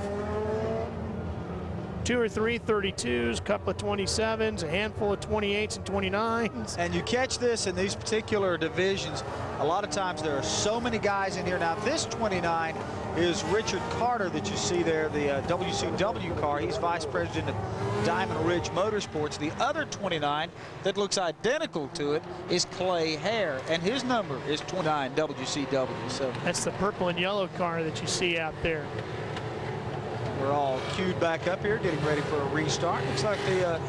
2 or 3 32s, a couple of 27s, a handful of 28s and 29s. And you catch this in these particular divisions. A lot of times there are so many guys in here. Now this 29 is Richard Carter that you see there, the WCW car. He's vice president of Diamond Ridge Motorsports. The other 29 that looks identical to it is Clay Hare, and his number is 29 WCW. So that's the purple and yellow car that you see out there. We're all queued back up here, getting ready for a restart. Looks like the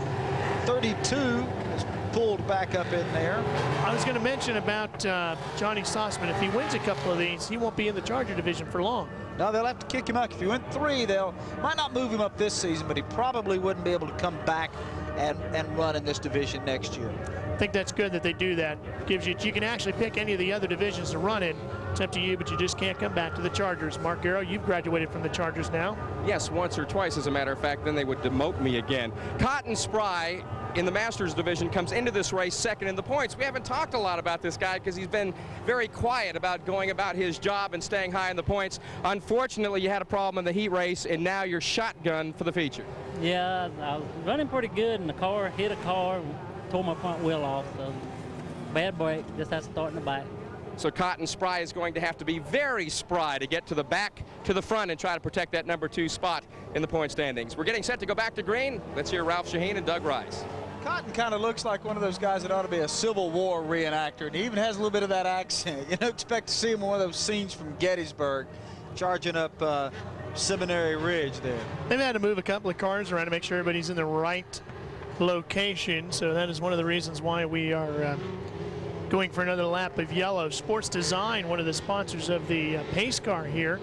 32 is pulled back up in there. I was going to mention about Johnny Sossman. If he wins a couple of these, he won't be in the Charger division for long. No, they'll have to kick him out. If he went 3, they'll might not move him up this season, but he probably wouldn't be able to come back and run in this division next year. I think that's good that they do that. Gives you can actually pick any of the other divisions to run in. It's up to you, but you just can't come back to the Chargers. Mark Garrow, you've graduated from the Chargers now. Yes, once or twice, as a matter of fact. Then they would demote me again. Cotton Spry in the Masters division comes into this race 2nd in the points. We haven't talked a lot about this guy because he's been very quiet about going about his job and staying high in the points. Unfortunately, you had a problem in the heat race, and now you're shotgun for the feature. Yeah, I was running pretty good in the car, hit a car, tore my front wheel off, so bad break, just had to start in the back. So Cotton Spry is going to have to be very spry to get to the back, to the front, and try to protect that number 2 spot in the point standings. We're getting set to go back to green. Let's hear Ralph Shaheen and Doug Rice. Cotton kind of looks like one of those guys that ought to be a Civil War reenactor, and he even has a little bit of that accent. You don't expect to see him in one of those scenes from Gettysburg, charging up Seminary Ridge there. They've had to move a couple of cars around to make sure everybody's in the right location, so that is one of the reasons why we are going for another lap of yellow. Sports Design, one of the sponsors of the pace car here,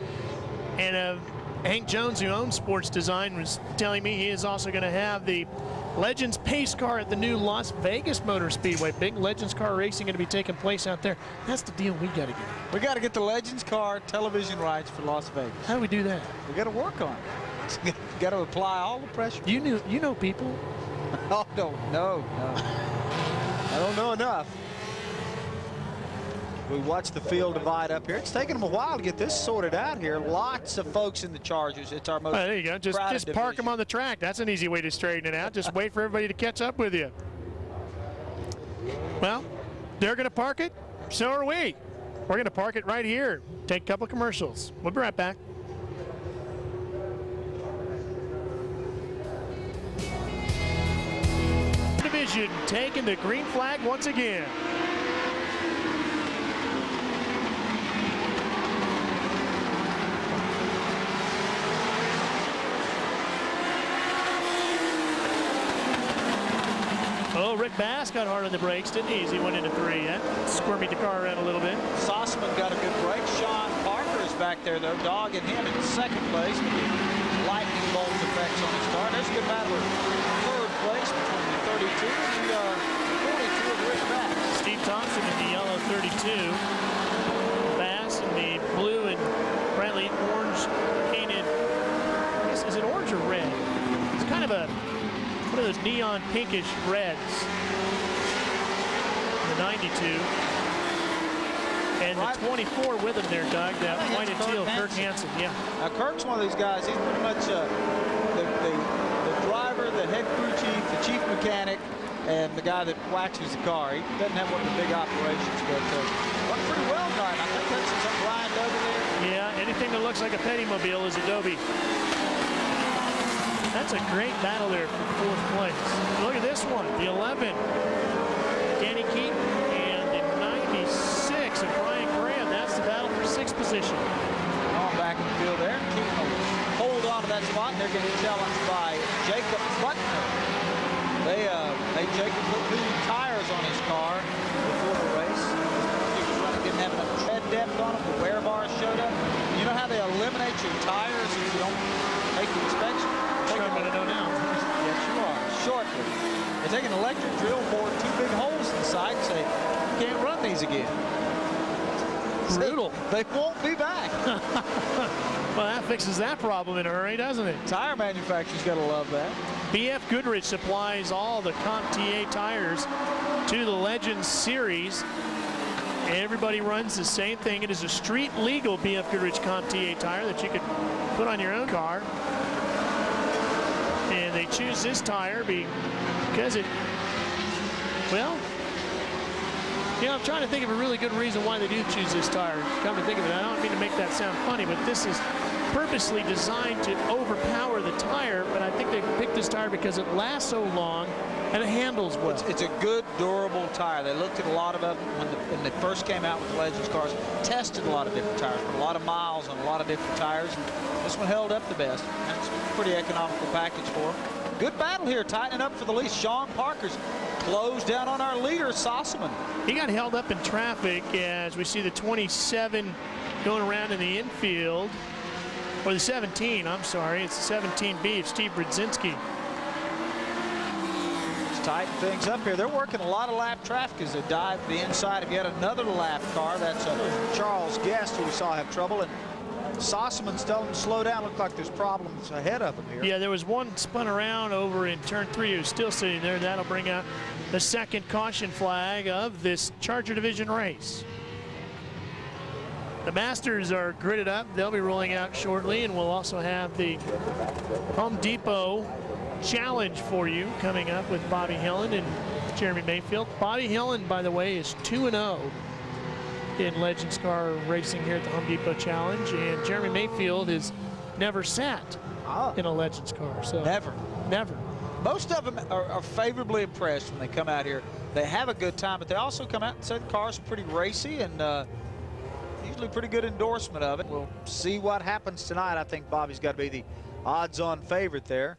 and Hank Jones, who owns Sports Design, was telling me he is also going to have the Legends pace car at the new Las Vegas Motor Speedway. Big Legends car racing going to be taking place out there. That's the deal we got to get. We got to get the Legends car television rights for Las Vegas. How do we do that? We got to work on it. We got to apply all the pressure. You know people. Oh, no. I don't know enough. We watch the field divide up here. It's taken them a while to get this sorted out here. Lots of folks in the Chargers. It's our most there you go. Just park them on the track. That's an easy way to straighten it out. Just wait for everybody to catch up with you. Well, they're going to park it. So are we. We're going to park it right here. Take a couple of commercials. We'll be right back. Division taking the green flag once again. Oh, Rick Bass got hard on the brakes, didn't he? As he went into 3. That squirmied the car around a little bit. Sossman got a good break. Sean Parker is back there, though, dogging him in second place. Lightning bolt effects on his car. There's a good battle of third place between the 32 and the 42 of Rick Bass. Steve Thompson in the yellow 32. Bass in the blue and Bradley orange painted. I guess, is it orange or red? It's kind of one of those neon pinkish reds. The 92. And the 24 with him there, Doug. That white and teal, Kirk Hansen. Yeah. Now, Kirk's one of these guys. He's pretty much the driver, the head crew chief, the chief mechanic, and the guy that waxes the car. He doesn't have one of the big operations, but went pretty well tonight. I think that's some grind over there. Yeah, anything that looks like a Pettymobile is Adobe. That's a great battle there for 4th place. Look at this one, the 11. Danny Keaton and the 96 of Brian Graham. That's the battle for 6th position. On back in the field there. Keaton will hold on to that spot, and they're getting challenged by Jacob Butner. Jacob put new tires on his car before the race. He was running, didn't have enough tread depth on them. The wear bars showed up. You know how they eliminate your tires if you don't make the inspection? I'm going to know now. Yes, you are. Shortly. They take an electric drill, bore 2 big holes in the side, and say, you can't run these again. Brutal. They won't be back. Well, that fixes that problem in a hurry, doesn't it? Tire manufacturer's got to love that. BF Goodrich supplies all the CompTA tires to the Legends Series. Everybody runs the same thing. It is a street legal BF Goodrich CompTA tire that you could put on your own car. And they choose this tire because it, well, I'm trying to think of a really good reason why they do choose this tire. Come to think of it, I don't mean to make that sound funny, but this is purposely designed to overpower the tire, but I think they picked this tire because it lasts so long and it handles well. It's a good, durable tire. They looked at a lot of them when they first came out with the Legends cars, tested a lot of different tires, put a lot of miles on a lot of different tires. And this one held up the best. And it's a pretty economical package for them. Good battle here, tightening up for the lead. Sean Parker's closed down on our leader, Sossman. He got held up in traffic as we see the 27 going around in the infield. Or the 17, I'm sorry. It's the 17B of Steve Brzezinski. Let's tighten things up here. They're working a lot of lap traffic as they dive the inside of yet another lap car. That's Charles Guest, who we saw have trouble. And Sossman's telling him to slow down. Looks like there's problems ahead of him here. Yeah, there was one spun around over in turn 3 who's still sitting there. That'll bring out the second caution flag of this Charger Division race. The Masters are gridded up. They'll be rolling out shortly, and we'll also have the Home Depot Challenge for you coming up with Bobby Hillen and Jeremy Mayfield. Bobby Hillen, by the way, is 2-0 in Legends car racing here at the Home Depot Challenge, and Jeremy Mayfield has never sat in a Legends car. So Never. Most of them are favorably impressed when they come out here. They have a good time, but they also come out and say the cars are pretty racy and usually pretty good endorsement of it. We'll see what happens tonight. I think Bobby's got to be the odds-on favorite there.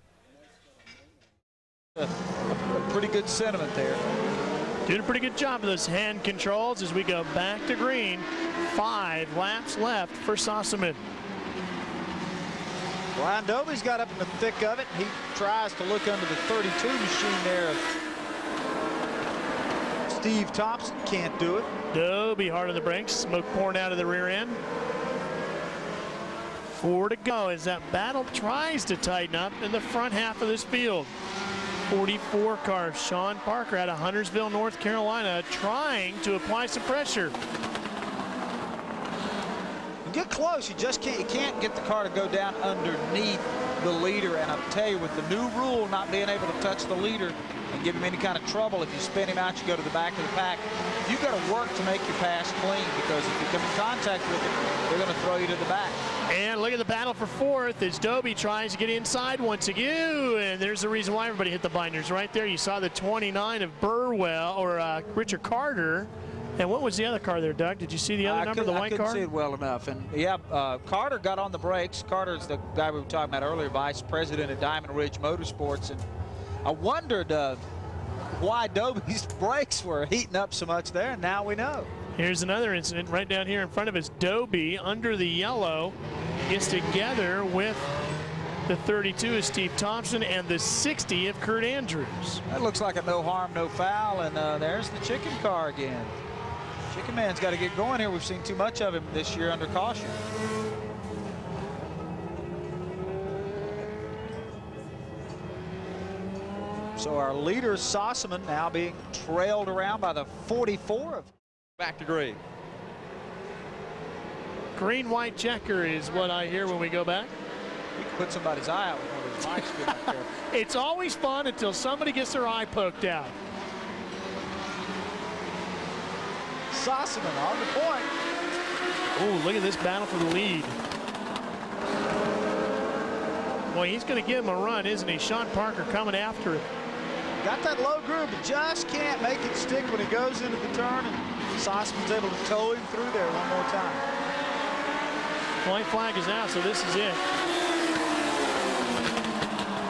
A pretty good sentiment there. Doing a pretty good job of those hand controls as we go back to green. 5 laps left for Sossman. Brian Dobie's got up in the thick of it. He tries to look under the 32 machine there of Steve Thompson. Can't do it. Dobie hard on the brakes. Smoke pouring out of the rear end. 4 to go as that battle tries to tighten up in the front half of this field. 44 car Sean Parker out of Huntersville, North Carolina, trying to apply some pressure. You get close, you just can't. You can't get the car to go down underneath the leader. And I'll tell you, with the new rule, not being able to touch the leader and give him any kind of trouble, if you spin him out, you go to the back of the pack. You've got to work to make your pass clean, because if you come in contact with him, they're going to throw you to the back. And look at the battle for 4th as Dobie tries to get inside once again. And there's the reason why everybody hit the binders right there. You saw the 29 of Burwell, or Richard Carter. And what was the other car there, Doug? Did you see the other number, the white car? I couldn't see it well enough. And yeah, Carter got on the brakes. Carter's the guy we were talking about earlier, vice president at Diamond Ridge Motorsports. And I wondered why Dobie's brakes were heating up so much there, and now we know. Here's another incident right down here in front of us. Dobie, under the yellow, is together with the 32 of Steve Thompson and the 60 of Kurt Andrews. That looks like a no harm, no foul, and there's the chicken car again. Chicken Man's got to get going here. We've seen too much of him this year under caution. So our leader, Sossaman, now being trailed around by the 44 of. Back to green. Green-white checker is what I hear when we go back. We can put somebody's eye out with one of those mics getting up there. It's always fun until somebody gets their eye poked out. Sossaman on the point. Oh, look at this battle for the lead. Boy, he's going to give him a run, isn't he? Sean Parker coming after it. Got that low groove, but just can't make it stick when he goes into the turn, and Sossaman's able to tow him through there one more time. White flag is out, so this is it.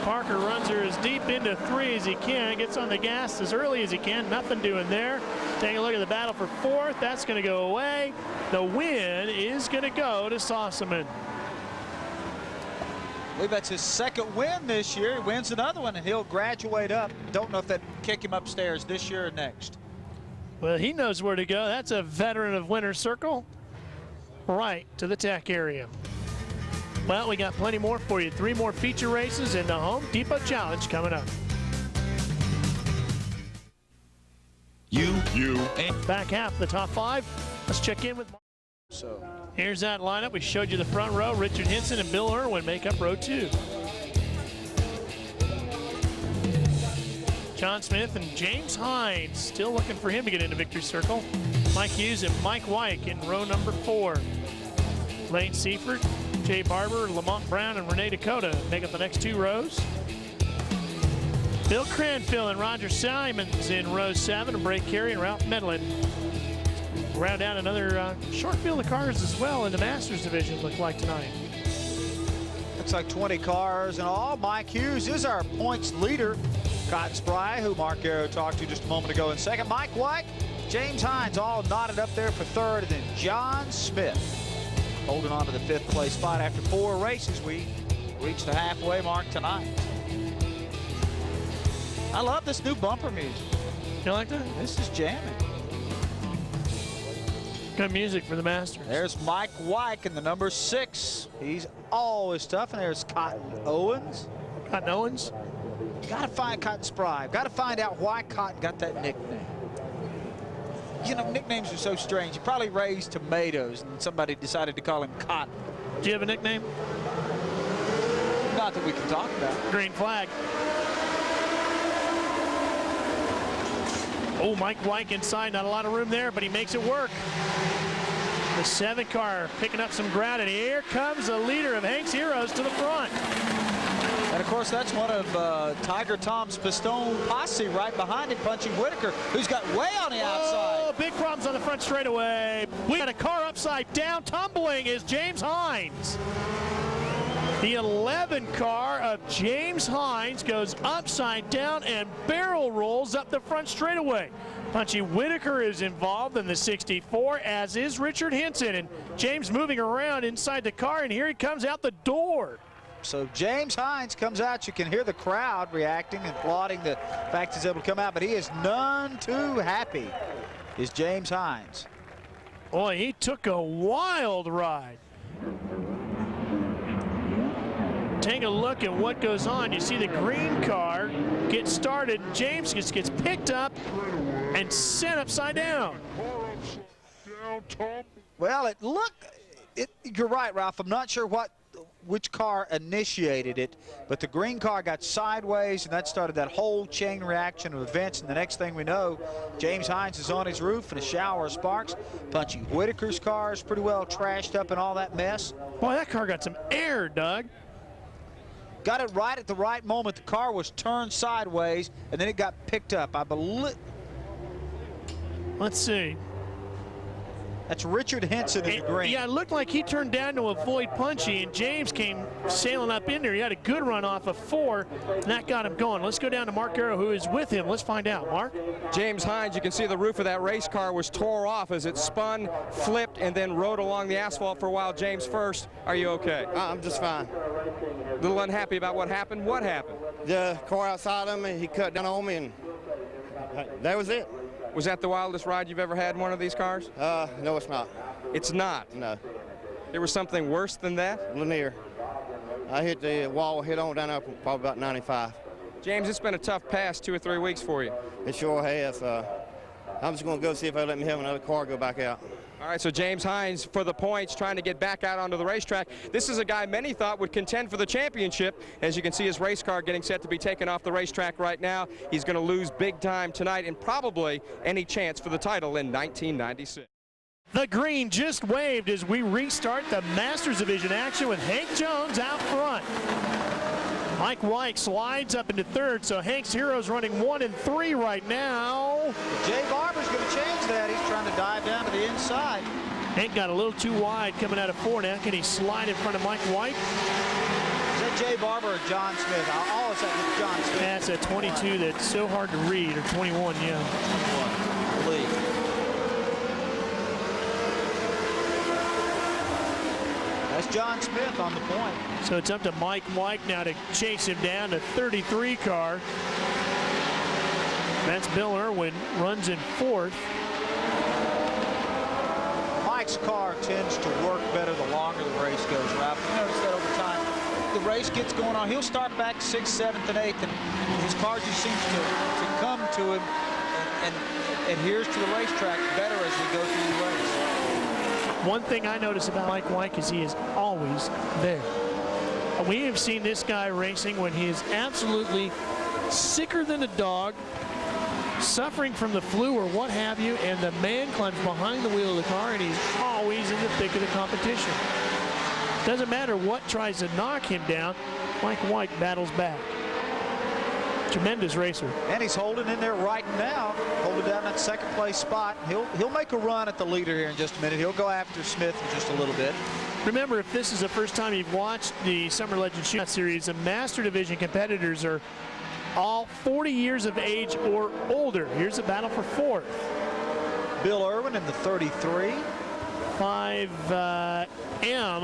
Parker runs her as deep into 3 as he can, gets on the gas as early as he can, nothing doing there. Take a look at the battle for 4th, that's going to go away. The win is going to go to Sossaman. I believe that's his 2nd win this year. He wins another one, and he'll graduate up. Don't know if that kick him upstairs this year or next. Well, he knows where to go. That's a veteran of Winner's Circle, right to the tech area. Well, we got plenty more for you. 3 more feature races in the Home Depot Challenge coming up. And back half the top 5. Let's check in with. So Here's that lineup. We showed you the front row. Richard Hinson and Bill Irwin make up row 2. John Smith and James Hines still looking for him to get into Victory Circle. Mike Hughes and Mike Wyke in row number 4. Lane Seifert, Jay Barber, Lamont Brown, and Renee Dakota make up the next 2 rows. Bill Cranfield and Roger Simons in row 7, and Bray Carey and Ralph Medlin. Round out another short field of cars as well in the Masters division, look like tonight. looks like 20 cars in all. Mike Hughes is our points leader. Cotton Spry, who Mark Garrow talked to just a moment ago, in second. Mike White, James Hines all knotted up there for third, and then John Smith holding on to the 5th place spot after 4 races. We reached the halfway mark tonight. I love this new bumper music. You like that? This is jamming. Good music for the Masters. There's Mike Wyke in the number 6. He's always tough. And there's Cotton Owens. Cotton Owens? Got to find Cotton Spry. Got to find out why Cotton got that nickname. You know, nicknames are so strange. He probably raised tomatoes and somebody decided to call him Cotton. Do you have a nickname? Not that we can talk about. Green flag. Oh, Mike Wyke inside, not a lot of room there, but he makes it work. The 7 car picking up some ground, and here comes the leader of Hank's Heroes to the front. And of course, that's one of Tiger Tom's Pistone posse right behind him, punching Whitaker, who's got way on the outside. Oh, big problems on the front straightaway. We got a car upside down. Tumbling is James Hines. The 11 car of James Hines goes upside down and barrel rolls up the front straightaway. Punchy Whitaker is involved in the 64, as is Richard Hinson. And James moving around inside the car, and here he comes out the door. So James Hines comes out. You can hear the crowd reacting and applauding the fact he's able to come out, but he is none too happy, is James Hines. Boy, he took a wild ride. Take a look at what goes on. You see the green car get started. James just gets picked up and sent upside down. Well, you're right, Ralph. I'm not sure which car initiated it, but the green car got sideways, and that started that whole chain reaction of events. And the next thing we know, James Hines is on his roof in a shower of sparks. Punchy Whitaker's car is pretty well trashed up in all that mess. Boy, that car got some air, Doug. Got it right at the right moment. The car was turned sideways, and then it got picked up. I believe. Let's see. That's Richard Henson in the green. Yeah, it looked like he turned down to avoid Punchy, and James came sailing up in there. He had a good run off of 4, and that got him going. Let's go down to Mark Arrow, who is with him. Let's find out. Mark? James Hines, you can see the roof of that race car was tore off as it spun, flipped, and then rode along the asphalt for a while. James, first, are you okay? I'm just fine. A little unhappy about what happened? What happened? The car outside of me, he cut down on me, and that was it. Was that the wildest ride you've ever had in one of these cars? No, it's not. It's not? No. There was something worse than that? Lanier. I hit the wall head on down there probably about 95. James, it's been a tough past 2 or 3 weeks for you. It sure has. I'm just going to go see if they let me have another car go back out. All right, so James Hines for the points, trying to get back out onto the racetrack. This is a guy many thought would contend for the championship. As you can see, his race car getting set to be taken off the racetrack right now. He's going to lose big time tonight and probably any chance for the title in 1996. The green just waved as we restart the Masters Division action with Hank Jones out front. Mike White slides up into third, so Hank's Heroes running 1 and 3 right now. Jay Barber's going to change that. He's trying to dive down to the inside. Hank got a little too wide coming out of 4. Now can he slide in front of Mike White? Is that Jay Barber or John Smith? I'll always have with John Smith. That's a 22 that's so hard to read, or 21, yeah. 21, I believe. That's John Smith on the point. So it's up to Mike White now to chase him down to 33 car. That's Bill Irwin, runs in 4th. Mike's car tends to work better the longer the race goes, Ralph. You notice that over time. The race gets going on. He'll start back 6th, 7th, and 8th, and his car just seems to come to him and adheres to the racetrack better as we go through the race. One thing I notice about Mike White is he is always there. We have seen this guy racing when he is absolutely sicker than a dog, suffering from the flu or what have you, and the man climbs behind the wheel of the car, and he's always in the thick of the competition. Doesn't matter what tries to knock him down, Mike White battles back. Tremendous racer. And he's holding in there right now, holding down that 2nd place spot. He'll make a run at the leader here in just a minute. He'll go after Smith in just a little bit. Remember, if this is the first time you've watched the Summer Legends Shootout Series, the Master Division competitors are all 40 years of age or older. Here's a battle for 4th. Bill Irwin in the 33. 5M,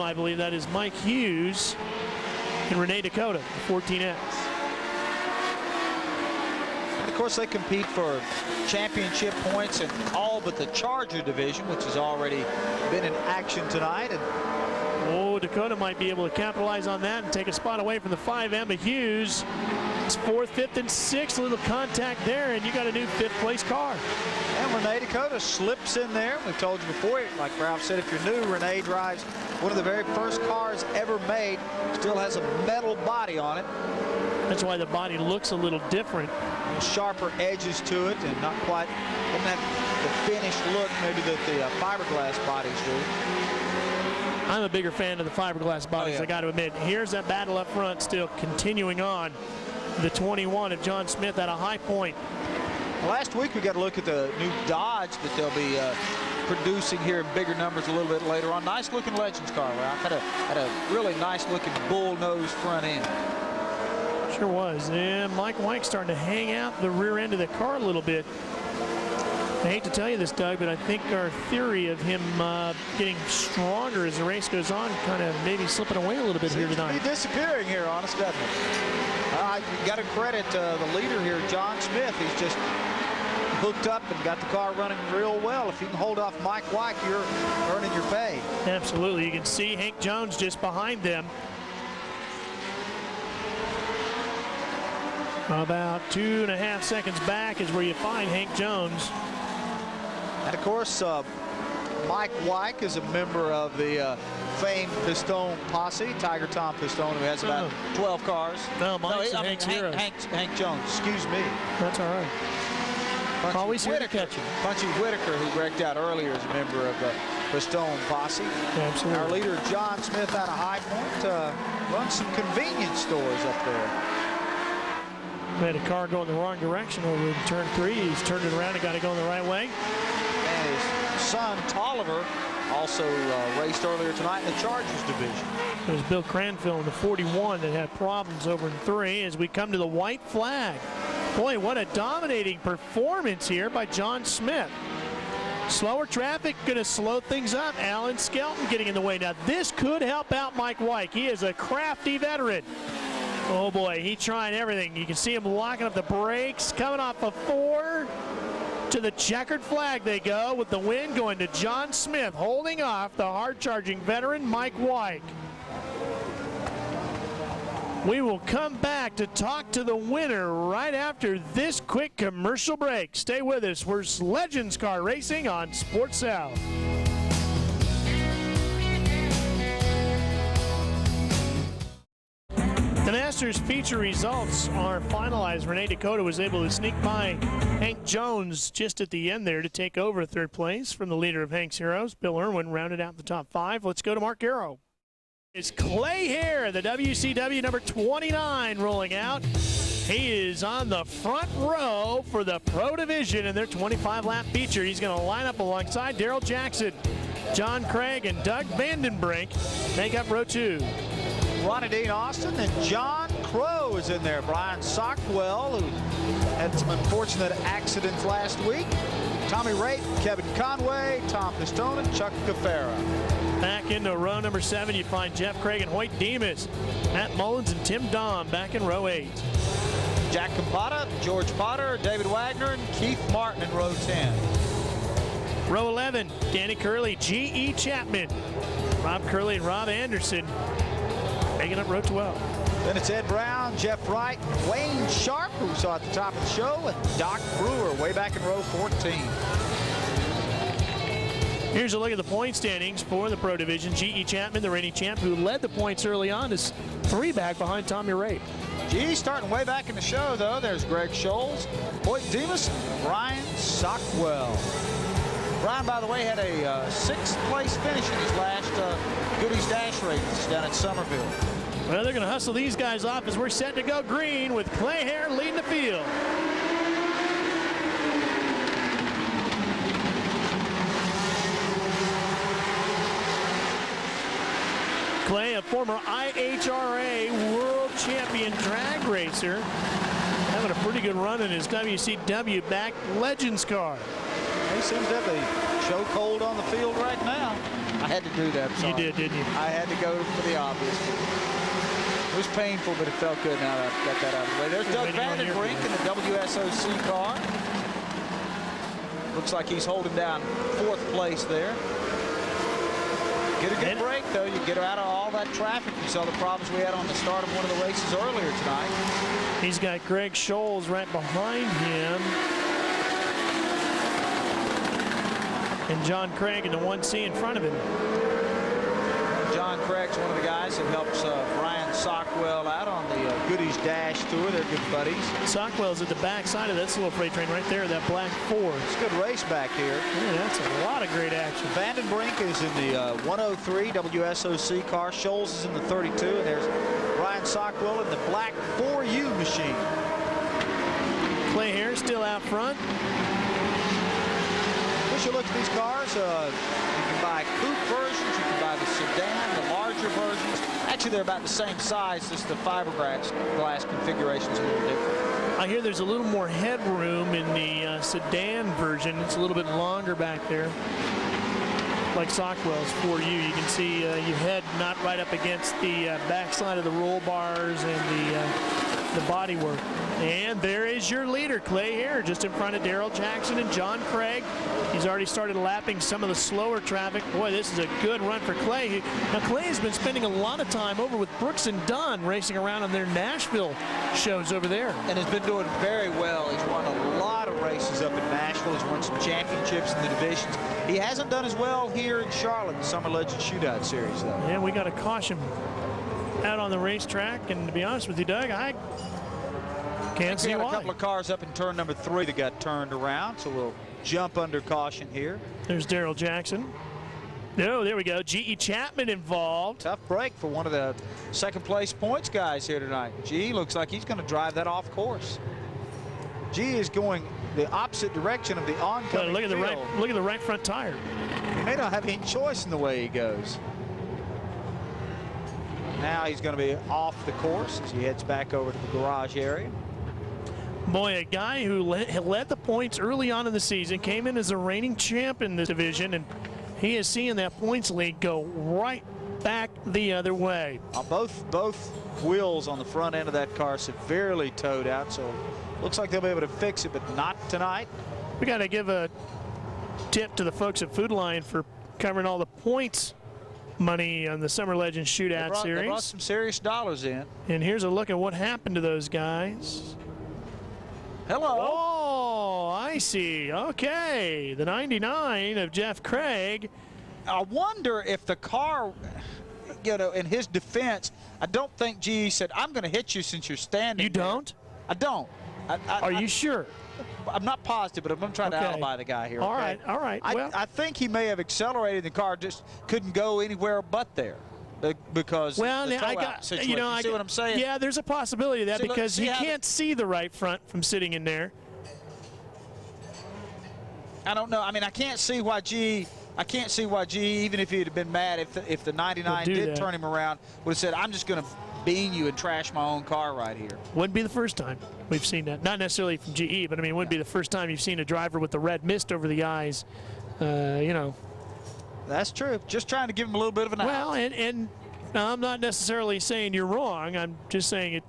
I believe that is Mike Hughes and Renee Dakota, the 14X. Of course, they compete for championship points in all but the Charger division, which has already been in action tonight. And oh, Dakota might be able to capitalize on that and take a spot away from the 5M of Hughes. It's 4th, 5th, and 6th. A little contact there, and you got a new 5th place car. And Renee Dakota slips in there. We've told you before, like Ralph said, if you're new, Renee drives one of the very first cars ever made. Still has a metal body on it. That's why the body looks a little different. Sharper edges to it, and not quite, doesn't have the finished look maybe that the fiberglass bodies do. I'm a bigger fan of the fiberglass bodies, I got to admit. Here's that battle up front still continuing on. The 21 of John Smith at a high point. Last week we got to look at the new Dodge that they'll be producing here in bigger numbers a little bit later on. Nice looking Legends car, Ralph. Had a really nice looking bull nose front end. Sure was. And Mike White starting to hang out the rear end of the car a little bit. I hate to tell you this, Doug, but I think our theory of him getting stronger as the race goes on kind of maybe slipping away a little bit here tonight. He's disappearing here on us, doesn't it? You got to credit the leader here, John Smith. He's just hooked up and got the car running real well. If you can hold off Mike White, you're earning your pay. Absolutely. You can see Hank Jones just behind them. About 2.5 seconds back is where you find Hank Jones. And of course, Mike White is a member of the famed Pistone posse, Tiger Tom Pistone, who has about 12 cars. No, Mike's Hank Jones, excuse me. That's all right. Always here to catch him. Punchy Whitaker, who wrecked out earlier, is a member of the Pistone posse. Absolutely. Our leader, John Smith, out of High Point, runs some convenience stores up there. We had a car going the wrong direction over in turn 3. He's turned it around and got it going the right way. And his son, Tolliver, also raced earlier tonight in the Chargers division. There's Bill Cranfield in the 41 that had problems over in 3 as we come to the white flag. Boy, what a dominating performance here by John Smith. Slower traffic going to slow things up. Alan Skelton getting in the way. Now, this could help out Mike White. He is a crafty veteran. Oh, boy, he's trying everything. You can see him locking up the brakes, coming off of 4. To the checkered flag they go, with the win going to John Smith, holding off the hard-charging veteran Mike White. We will come back to talk to the winner right after this quick commercial break. Stay with us. We're Legends Car Racing on Sports South. The Masters feature results are finalized. Renee Dakota was able to sneak by Hank Jones just at the end there to take over third place from the leader of Hank's Heroes. Bill Irwin rounded out the top 5. Let's go to Mark Garrow. It's Clay Hare, the WCW number 29, rolling out. He is on the front row for the Pro Division in their 25-lap feature. He's going to line up alongside Darrell Jackson, John Craig, and Doug Vandenbrink. Make up row 2. Ronnie Dean Austin and John Crow is in there. Brian Sockwell, who had some unfortunate accidents last week. Tommy Raitt, Kevin Conway, Tom Pistone, and Chuck Cafera. Back into row number 7, you find Jeff Craig and Hoyt Demas, Matt Mullins and Tim Dahm back in row 8. Jack Campata, George Potter, David Wagner, and Keith Martin in row 10. Row 11, Danny Curley, G.E. Chapman, Rob Curley, and Rob Anderson making up row 12. Then it's Ed Brown, Jeff Wright, Wayne Sharp, who we saw at the top of the show, and Doc Brewer way back in row 14. Here's a look at the point standings for the Pro Division. G.E. Chapman, the reigning champ, who led the points early on, is 3 back behind Tommy Raitt. G starting way back in the show, though. There's Greg Scholes, Hoyt Demas, and Brian Sockwell. Brian, by the way, had a 6th place finish in his last Goodies Dash race down at Somerville. Well, they're going to hustle these guys off as we're set to go green with Clay Hare leading the field. Clay, a former IHRA World Champion drag racer, having a pretty good run in his WCW-backed Legends car. He seems to have a chokehold on the field right now. I had to do that. You did, didn't you? I had to go for the obvious. It was painful, but it felt good now that I got that out of the way. There's Doug Vandenbrink in the WSOC car. Looks like he's holding down 4th place there. Get a good break, though. You get out of all that traffic. You saw the problems we had on the start of one of the races earlier tonight. He's got Greg Scholes right behind him. And John Craig in the 1C in front of him. John Craig's one of the guys that helps Brian Sockwell out on the Goodies Dash Tour. They're good buddies. Sockwell's at the back side of this little freight train right there, that black Ford. It's a good race back here. Yeah, that's a lot of great action. Vandenbrink is in the 103 WSOC car. Scholes is in the 32. And there's Brian Sockwell in the black 4U machine. Clay Hare still out front. you look at these cars, you can buy coupe versions, you can buy the sedan, the larger versions. Actually, they're about the same size, just the fiberglass configuration is a little different. I hear there's a little more headroom in the sedan version. It's a little bit longer back there. Like Sockwell's for you. You can see your head not right up against the backside of the roll bars and the bodywork. And there is your leader, Clay Hare, just in front of Darrell Jackson and John Craig. He's already started lapping some of the slower traffic. Boy, this is a good run for Clay. Now, Clay has been spending a lot of time over with Brooks and Dunn racing around on their Nashville shows over there. And has been doing very well. He's won a lot of races up in Nashville. He's won some championships in the divisions. He hasn't done as well here in Charlotte, the Summer Legends Shootout Series, though. Yeah, we got a caution out on the racetrack. And to be honest with you, Doug, I can't see we had why. a couple of cars up in turn number 3 that got turned around, so we'll jump under caution here. There's Darrell Jackson. No, there we go. G.E. Chapman involved. Tough break for one of the second place points guys here tonight. G looks like he's going to drive that off course. G is going the opposite direction of the oncoming Look at the field. look at the right front tire. He may not have any choice in the way he goes. Now he's going to be off the course as he heads back over to the garage area. Boy, a guy who led the points early on in the season, came in as a reigning champ in this division, and he is seeing that points lead go right back the other way. Both wheels on the front end of that car severely towed out, so looks like they'll be able to fix it, but not tonight. We got to give a tip to the folks at Food Lion for covering all the points money on the Summer Legends Shootout Series. They brought some serious dollars in. And here's a look at what happened to those guys. Hello. Oh, I see. Okay. The 99 of Jeff Craig. I wonder if the car, you know, in his defense, I don't think GE said, I'm going to hit you since you're standing. You don't? I don't. Are you sure? I'm not positive, but I'm trying to alibi the guy here. All right, all right. Well, I think he may have accelerated. The car just couldn't go anywhere but there. Because well, the I got situation. you know, you see what I'm saying? Yeah, there's a possibility of that because he can't see the right front from sitting in there. I don't know. I mean, I can't see why G. Even if he'd have been mad, if the 99 did turn him around, would have said, "I'm just going to bean you and trash my own car right here." Wouldn't be the first time we've seen that. Not necessarily from GE, but I mean, it wouldn't be the first time you've seen a driver with the red mist over the eyes. You know. That's true. Just trying to give him a little bit of an Well, and I'm not necessarily saying you're wrong. I'm just saying it'd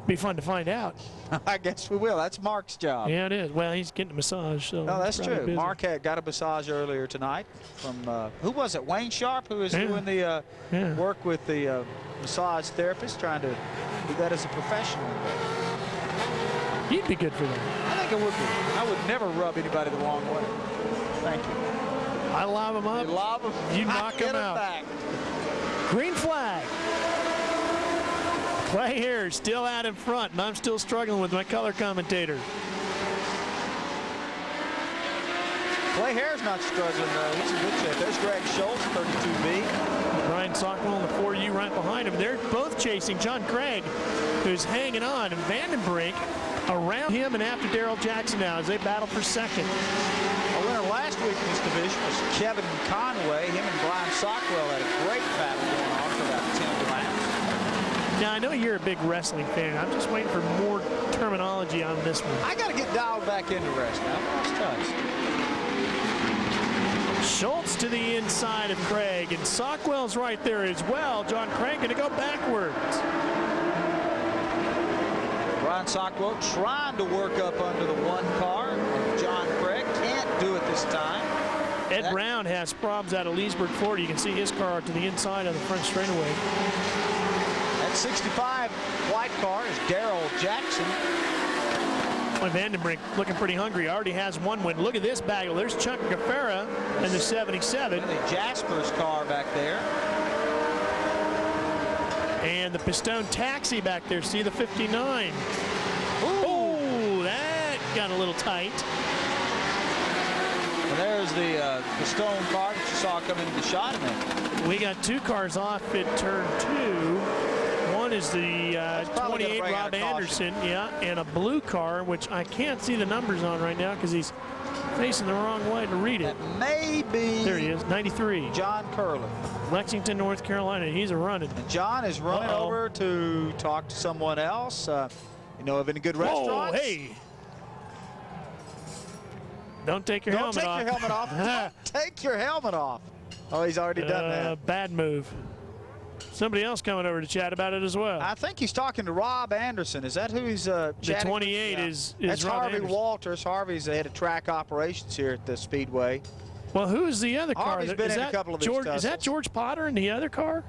be fun to find out. I guess we will. That's Mark's job. Yeah, it is. Well, he's getting a massage. So no, that's true. busy. Mark got a massage earlier tonight from, who was it? Wayne Sharp, who is doing the work with the massage therapist, trying to do that as a professional. You'd be good for that. I think I would be. I would never rub anybody the wrong way. Thank you. I lob him up. You lob him. You knock him out. Back. Green flag. Clay Hare still out in front, and I'm still struggling with my color commentator. Clay Hare's not struggling, though. He's in good shape. There's Greg Schultz, 32B. Ryan Sockwell in the 4U right behind him. They're both chasing John Craig, who's hanging on, and Vandenbrink around him and after Darrell Jackson now as they battle for second. A winner last week in this division was Kevin Conway. Him and Brian Sockwell had a great battle going on for about 10 laps. Now, I know you're a big wrestling fan. I'm just waiting for more terminology on this one. I got to get dialed back into wrestling. I've lost touch. Schultz to the inside of Craig, and Sockwell's right there as well. John Craig going to go backwards. Brian Sockwell trying to work up under the one car. John Craig can't do it this time. Ed Brown has problems out of Leesburg, Florida. You can see his car to the inside of the front straightaway. That 65 white car is Darrell Jackson. Well, Vandenbrink looking pretty hungry. Already has one win. Look at this bagel. There's Chuck Gaffera and the 77. And the Jasper's car back there. And the Pistone Taxi back there. See the 59. Ooh, that got a little tight. And there's the Pistone car that you saw come into the shot in there. We got two cars off at turn 2. One is the 28 Rob Anderson, yeah, and a blue car, which I can't see the numbers on right now because he's facing the wrong way to read it. That may be. There he is, 93. John Curley. Lexington, North Carolina. He's a running. And John is running over to talk to someone else. You know of any good restaurants? Oh, hey. Don't take your helmet off. Don't take your helmet off. Don't take your helmet off. Oh, he's already done that. Bad move. Somebody else coming over to chat about it as well. I think he's talking to Rob Anderson. Is that who he's chatting The 28 with? is That's Rob Harvey Anderson. Walters. Harvey's the head of track operations here at the Speedway. Well, who is the other car? Harvey's been in a couple of these George, is that tussles. George Potter in the other car?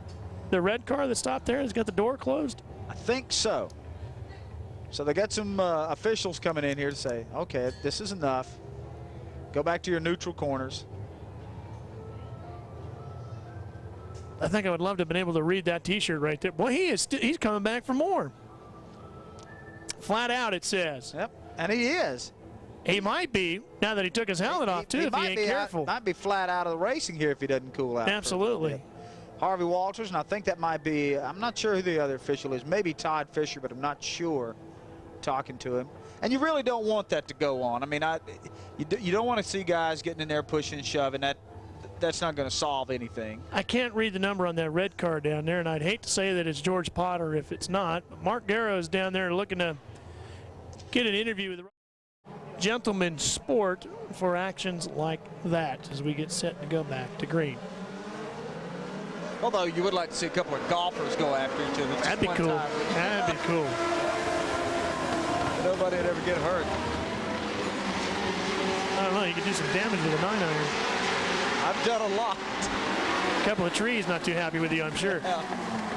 The red car that stopped there has got the door closed? I think so. So they got some officials coming in here to say, okay, this is enough. Go back to your neutral corners. I think I would love to have been able to read that T-shirt right there. Boy, he's coming back for more. Flat out, it says. Yep, and he is. He might be, now that he took his helmet off, too, if he ain't careful. Might be flat out of the racing here if he doesn't cool out. Absolutely. Harvey Walters, and I think that might be, I'm not sure who the other official is, maybe Todd Fisher, but I'm not sure, talking to him. And you really don't want that to go on. I mean, you don't want to see guys getting in there pushing and shoving. That's not going to solve anything. I can't read the number on that red car down there, and I'd hate to say that it's George Potter if it's not. But Mark Garrow's down there looking to get an interview with the Gentleman's Sport for actions like that as we get set to go back to green. Although you would like to see a couple of golfers go after each other. That'd be cool. That'd be cool. Nobody would ever get hurt. I don't know. You could do some damage with a 9-iron. I've done a lot. A couple of trees not too happy with you, I'm sure. Yeah.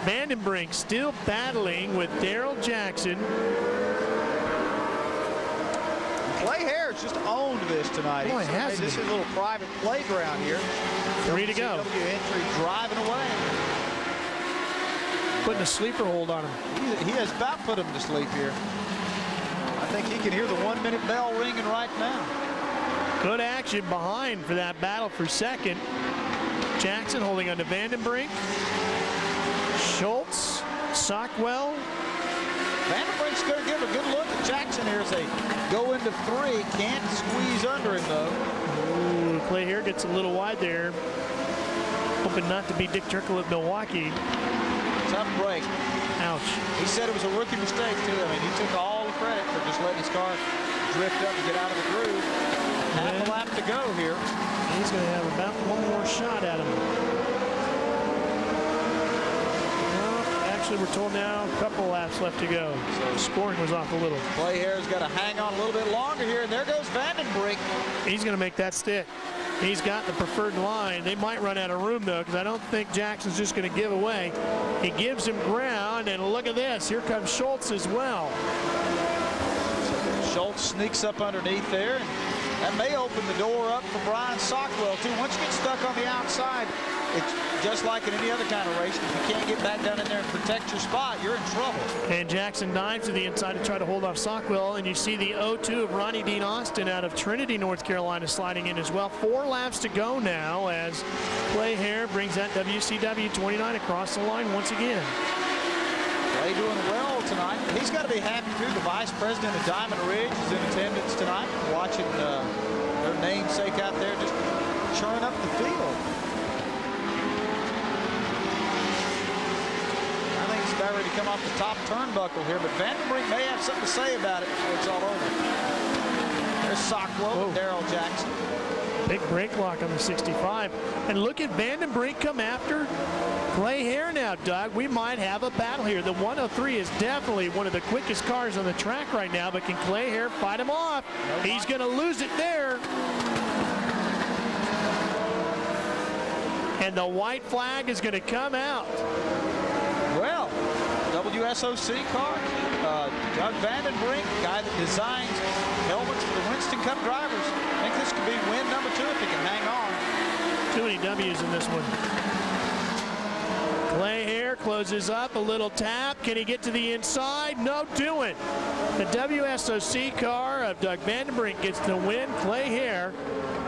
Vandenbrink still battling with Daryl Jackson. Clay Harris just owned this tonight. Boy, This is a little private playground here. 3 to go. WCW entry driving away. Putting a sleeper hold on him. He has about put him to sleep here. I think he can hear the 1-minute bell ringing right now. Good action behind for that battle for second. Jackson holding on to Vandenbrink. Schultz, Sockwell. Vandenbrink's going to give a good look at Jackson here as they go into 3. Can't squeeze under him, though. Ooh, Clay here gets a little wide there. Hoping not to be Dick Turkle at Milwaukee. Tough break. Ouch. He said it was a rookie mistake, too. I mean, he took all the credit for just letting his car drift up and get out of the groove. Half a lap to go here. He's going to have about one more shot at him. Well, actually, we're told now a couple laps left to go. So scoring was off a little. Clay Harris got to hang on a little bit longer here, and there goes Vandenbrink. He's going to make that stick. He's got the preferred line. They might run out of room, though, because I don't think Jackson's just going to give away. He gives him ground, and look at this. Here comes Schultz as well. Schultz sneaks up underneath there, and that may open the door up for Brian Sockwell, too. Once you get stuck on the outside, it's just like in any other kind of race. If you can't get back down in there and protect your spot, you're in trouble. And Jackson dives to the inside to try to hold off Sockwell, and you see the 0-2 of Ronnie Dean Austin out of Trinity, North Carolina, sliding in as well. 4 laps to go now as Clay Hare brings that WCW 29 across the line once again. Clay doing well tonight. He's got to be happy, too. The vice president of Diamond Ridge is in attendance tonight, watching their namesake out there just churn up the field. I think he's about ready to come off the top turnbuckle here, but Vandenbrink may have something to say about it before it's all over. There's Sockwell and Daryl Jackson. Big brake lock on the 65. And look at Vandenbrink come after Clay Hare now, Doug. We might have a battle here. The 103 is definitely one of the quickest cars on the track right now, but can Clay Hare fight him off? He's going to lose it there. And the white flag is going to come out. Well, WSOC car, Doug Vandenbrink, guy that designs helmets for the Winston Cup drivers. I think this could be win number 2 if he can hang on. Too many W's in this one. Clay Hare closes up, a little tap. Can he get to the inside? No doing. The WSOC car of Doug Vandenbrink gets the win. Clay Hare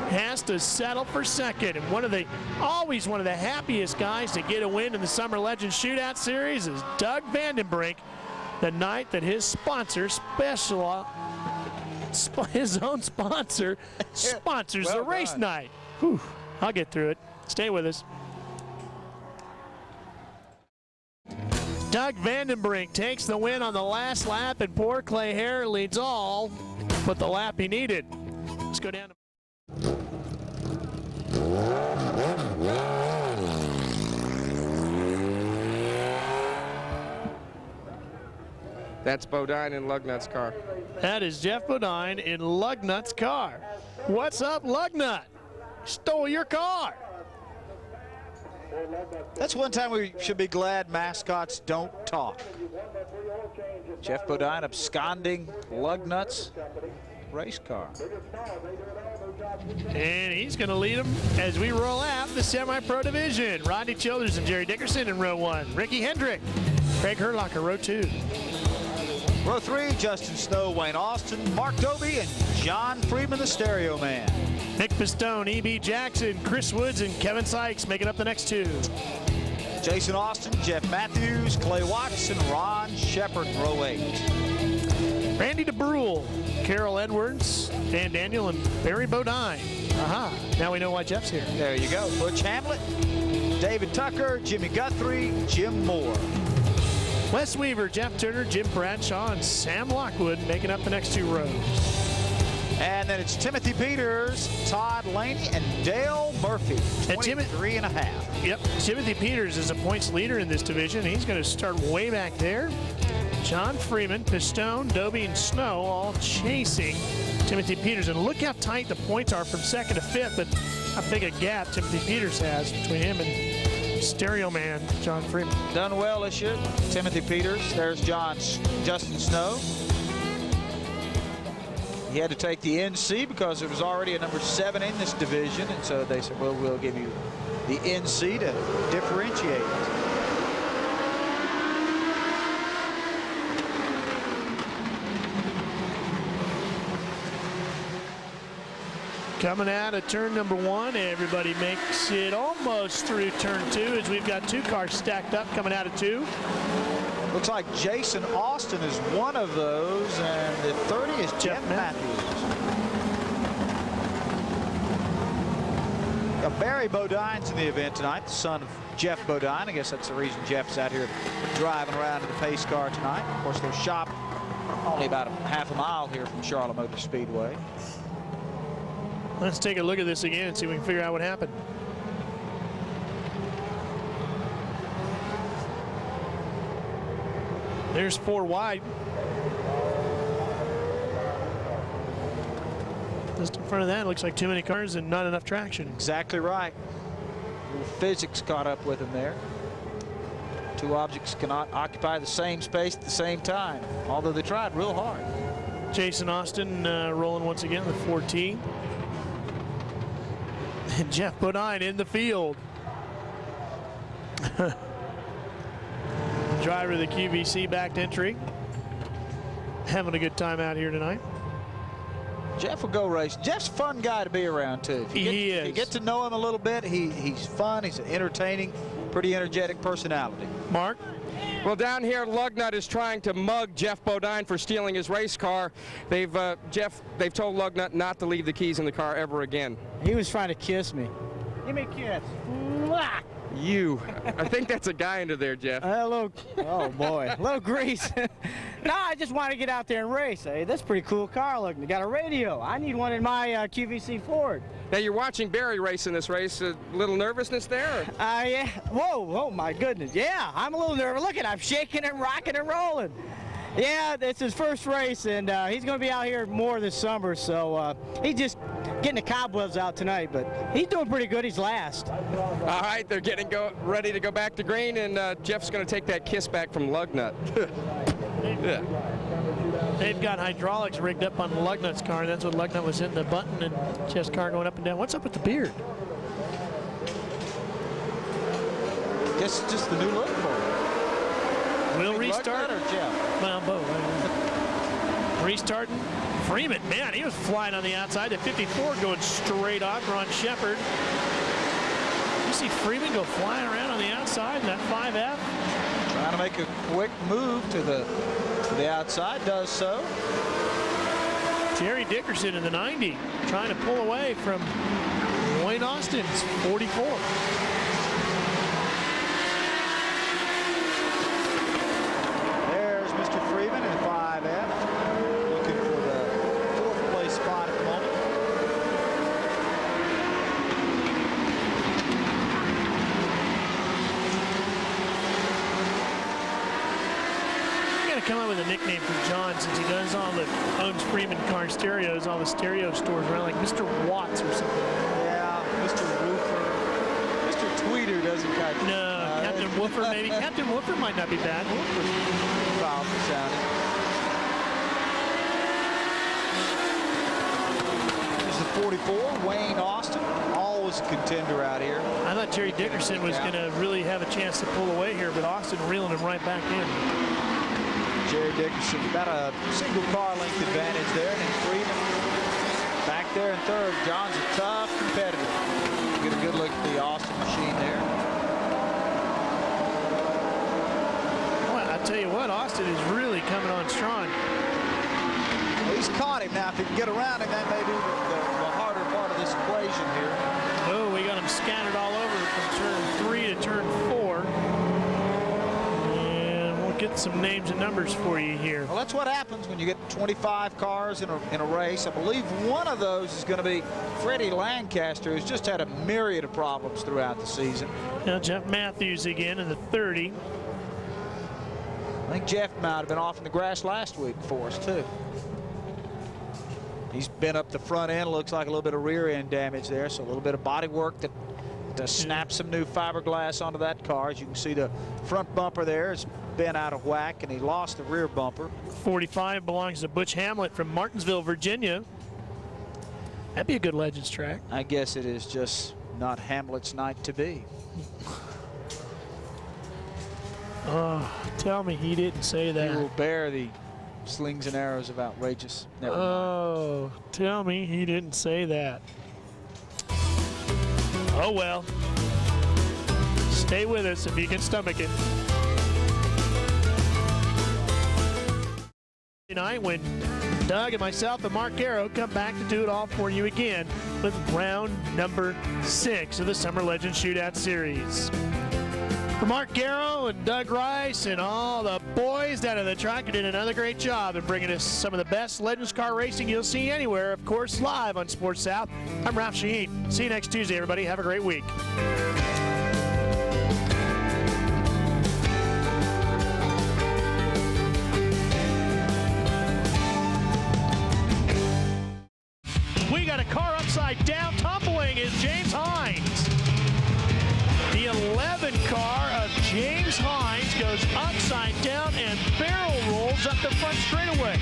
has to settle for second. And always one of the happiest guys to get a win in the Summer Legends Shootout Series is Doug Vandenbrink, the night that his sponsor, his own sponsor sponsors Well the race done. night. Whew. I'll get through it. Stay with us. Doug Vandenbrink takes the win on the last lap, and poor Clay Hare leads all but the lap he needed. Let's go down to That's Bodine in Lugnut's car. That is Jeff Bodine in Lugnut's car. What's up, Lugnut? Stole your car. That's one time we should be glad mascots don't talk. Jeff Bodine absconding Lugnut's race car. And he's going to lead them as we roll out the semi-pro division. Rodney Childers and Jerry Dickerson in row 1. Ricky Hendrick, Craig Herlocker, row 2. Row 3, Justin Snow, Wayne Austin, Mark Doby, and John Freeman, the stereo man. Nick Pistone, E.B. Jackson, Chris Woods, and Kevin Sykes making up the next 2. Jason Austin, Jeff Matthews, Clay Watts, and Ron Shepard in row 8. Randy DeBrule, Carol Edwards, Dan Daniel, and Barry Bodine. Aha, now we know why Jeff's here. There you go. Butch Hamlet, David Tucker, Jimmy Guthrie, Jim Moore. Wes Weaver, Jeff Turner, Jim Bradshaw, and Sam Lockwood making up the next 2 rows. And then it's Timothy Peters, Todd Laney, and Dale Murphy, And 23.5. Yep, Timothy Peters is a points leader in this division. He's going to start way back there. John Freeman, Pistone, Doby, and Snow all chasing Timothy Peters. And look how tight the points are from 2nd to 5th, but how big a gap Timothy Peters has between him and stereo man John Freeman. Done well this year, Timothy Peters. There's Justin Snow. He had to take the NC because there was already a number 7 in this division, and so they said, well, we'll give you the NC to differentiate it. Coming out of turn number 1, everybody makes it almost through turn 2 as we've got 2 cars stacked up coming out of 2. Looks like Jason Austin is one of those, and the 30 is Jeff Matthews. Barry Bodine's in the event tonight, the son of Jeff Bodine. I guess that's the reason Jeff's out here driving around in the pace car tonight. Of course, their shop only about half a mile here from Charlotte Motor Speedway. Let's take a look at this again and see if we can figure out what happened. There's 4 wide. Just in front of that, it looks like too many cars and not enough traction. Exactly right. A little physics caught up with him there. 2 objects cannot occupy the same space at the same time, although they tried real hard. Jason Austin rolling once again with 14. And Jeff Bodine in the field. Driver of the QVC backed entry. Having a good time out here tonight. Jeff will go race. Jeff's a fun guy to be around, too. He is. If you get to know him a little bit, he's fun. He's an entertaining, pretty energetic personality. Mark? Well, down here, Lugnut is trying to mug Jeff Bodine for stealing his race car. They've told Lugnut not to leave the keys in the car ever again. He was trying to kiss me. Give me a kiss. Mwah! You. I think that's a guy under there, Jeff. Oh boy, a little grease. No, I just want to get out there and race. Hey, that's a pretty cool car looking. You got a radio. I need one in my QVC Ford. Now you're watching Barry race in this race. A little nervousness there? Yeah. Whoa, my goodness. Yeah, I'm a little nervous. Look at, I'm shaking and rocking and rolling. Yeah, it's his first race, and he's going to be out here more this summer, so he's just getting the cobwebs out tonight, but he's doing pretty good. He's last. All right, they're ready to go back to green, and Jeff's going to take that kiss back from Lugnut. Yeah. They've got hydraulics rigged up on Lugnut's car, and that's what Lugnut was hitting the button, and Jeff's car going up and down. What's up with the beard? Guess it's just the new look for him. We'll restart. Or Jeff? Well, both. Restarting. Freeman, man, he was flying on the outside. The 54 going straight off. Ron Shepard. You see Freeman go flying around on the outside in that 5F. Trying to make a quick move to the outside, does so. Jerry Dickerson in the 90, trying to pull away from Wayne Austin's 44. There's Mr. Freeman in 5F, looking for the 4th place spot at the moment. Come up with a nickname for John, since he does owns Freeman car stereos, all the stereo stores around, like Mr. Watts or something. Yeah, Mr. Woofer. Mr. Tweeter doesn't kind of. No, Captain Woofer maybe. Captain Woofer might not be bad. Powerful sounding. There's the 44, Wayne Austin, always a contender out here. I thought Jerry Dickerson was going to really have a chance to pull away here, but Austin reeling him right back in. Jerry Dickerson about a single car length advantage there, and then Freeman back there in 3rd. John's a tough competitor. Get a good look at the Austin machine there. Well, I tell you what, Austin is really coming on strong. Well, he's caught him now. If he can get around him, that may be the harder part of this equation here. Oh, we got him scattered all over from turn 3 to turn 4. Get some names and numbers for you here. Well, that's what happens when you get 25 cars in a race. I believe one of those is going to be Freddie Lancaster, who's just had a myriad of problems throughout the season. Now Jeff Matthews again in the 30. I think Jeff might have been off in the grass last week for us too. He's been up the front end. Looks like a little bit of rear end damage there, so a little bit of body work to snap some new fiberglass onto that car. As you can see, the front bumper there has been out of whack, and he lost the rear bumper. 45 belongs to Butch Hamlet from Martinsville, Virginia. That'd be a good Legends track. I guess it is just not Hamlet's night to be. Oh, tell me he didn't say that. He will bear the slings and arrows of outrageous. Never mind. Tell me he didn't say that. Oh well. Stay with us if you can stomach it. Tonight when Doug and myself and Mark Garrow come back to do it all for you again with round number 6 of the Summer Legends Shootout Series. For Mark Garrow and Doug Rice and all the boys down at the track, who did another great job in bringing us some of the best Legends car racing you'll see anywhere, of course, live on Sports South. I'm Ralph Shaheen. See you next Tuesday, everybody. Have a great week. We got a car upside down. Tumbling is James Hines. The 11 car of James Hines goes upside down and barrel rolls up the front straightaway.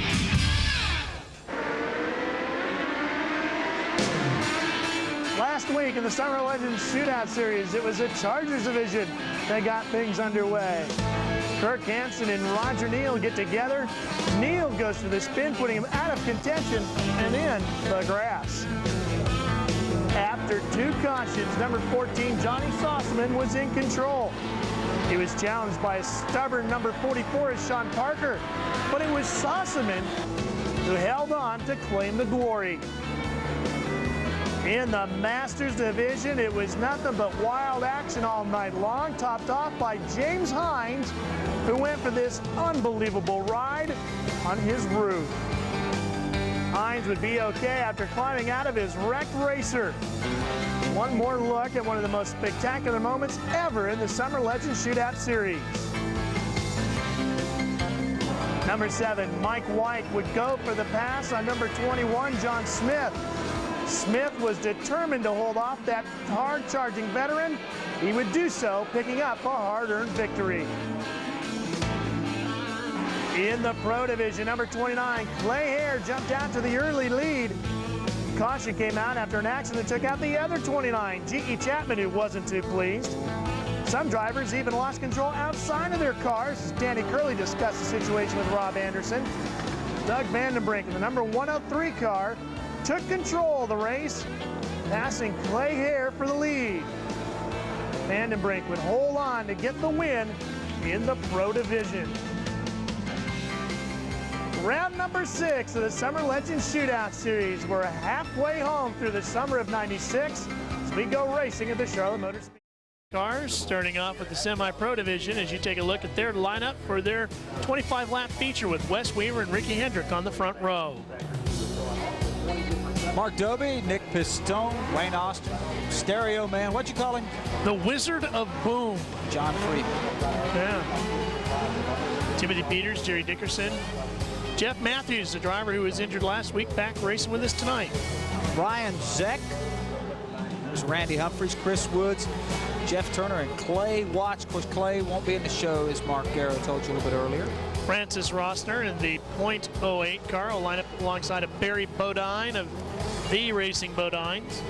Last week in the Summer Legends Shootout Series, it was the Chargers division that got things underway. Kirk Hansen and Roger Neal get together. Neal goes for the spin, putting him out of contention and in the grass. After 2 cautions, number 14, Johnny Sossaman, was in control. He was challenged by a stubborn number 44, Sean Parker, but it was Sossaman who held on to claim the glory. In the Masters division, it was nothing but wild action all night long, topped off by James Hines, who went for this unbelievable ride on his roof. Hines would be okay after climbing out of his wrecked racer. One more look at one of the most spectacular moments ever in the Summer Legends Shootout Series. Number 7, Mike White, would go for the pass on number 21, John Smith. Smith was determined to hold off that hard-charging veteran. He would do so, picking up a hard-earned victory. In the Pro Division, number 29, Clay Hare jumped out to the early lead. Caution came out after an accident took out the other 29, G.E. Chapman, who wasn't too pleased. Some drivers even lost control outside of their cars, as Danny Curley discussed the situation with Rob Anderson. Doug Vandenbrink in the number 103 car took control of the race, passing Clay Hare for the lead. Vandenbrink would hold on to get the win in the Pro Division. round number 6 of the Summer Legends Shootout Series. We're halfway home through the summer of '96 as we go racing at the Charlotte Motor Speedway. Cars starting off with the semi-pro division as you take a look at their lineup for their 25-lap feature with Wes Weaver and Ricky Hendrick on the front row. Mark Doby, Nick Pistone, Wayne Austin, Stereo Man. What'd you call him? The Wizard of Boom. John Freeman. Yeah. Timothy Peters, Jerry Dickerson. Jeff Matthews, the driver who was injured last week, back racing with us tonight. Brian Zeck. There's Randy Humphries, Chris Woods, Jeff Turner, and Clay Watts. Of course, Clay won't be in the show, as Mark Garrow told you a little bit earlier. Francis Rossner in the .08 car will line up alongside of Barry Bodine of the Racing Bodines.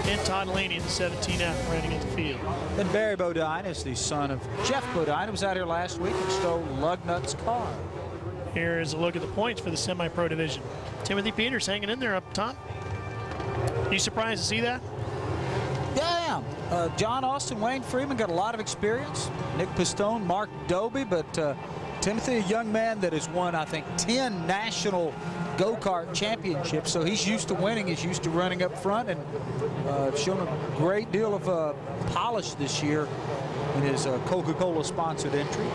And Todd Laney in the 17F running at the field. And Barry Bodine is the son of Jeff Bodine, who was out here last week and stole Lugnut's car. Here is a look at the points for the semi-pro division. Timothy Peters hanging in there up top. You surprised to see that? Yeah, John Austin, Wayne Freeman got a lot of experience. Nick Pistone, Mark Doby, but Timothy, a young man that has won, I think, 10 national go-kart championships, so he's used to winning, he's used to running up front, and shown a great deal of polish this year in his Coca-Cola sponsored entry.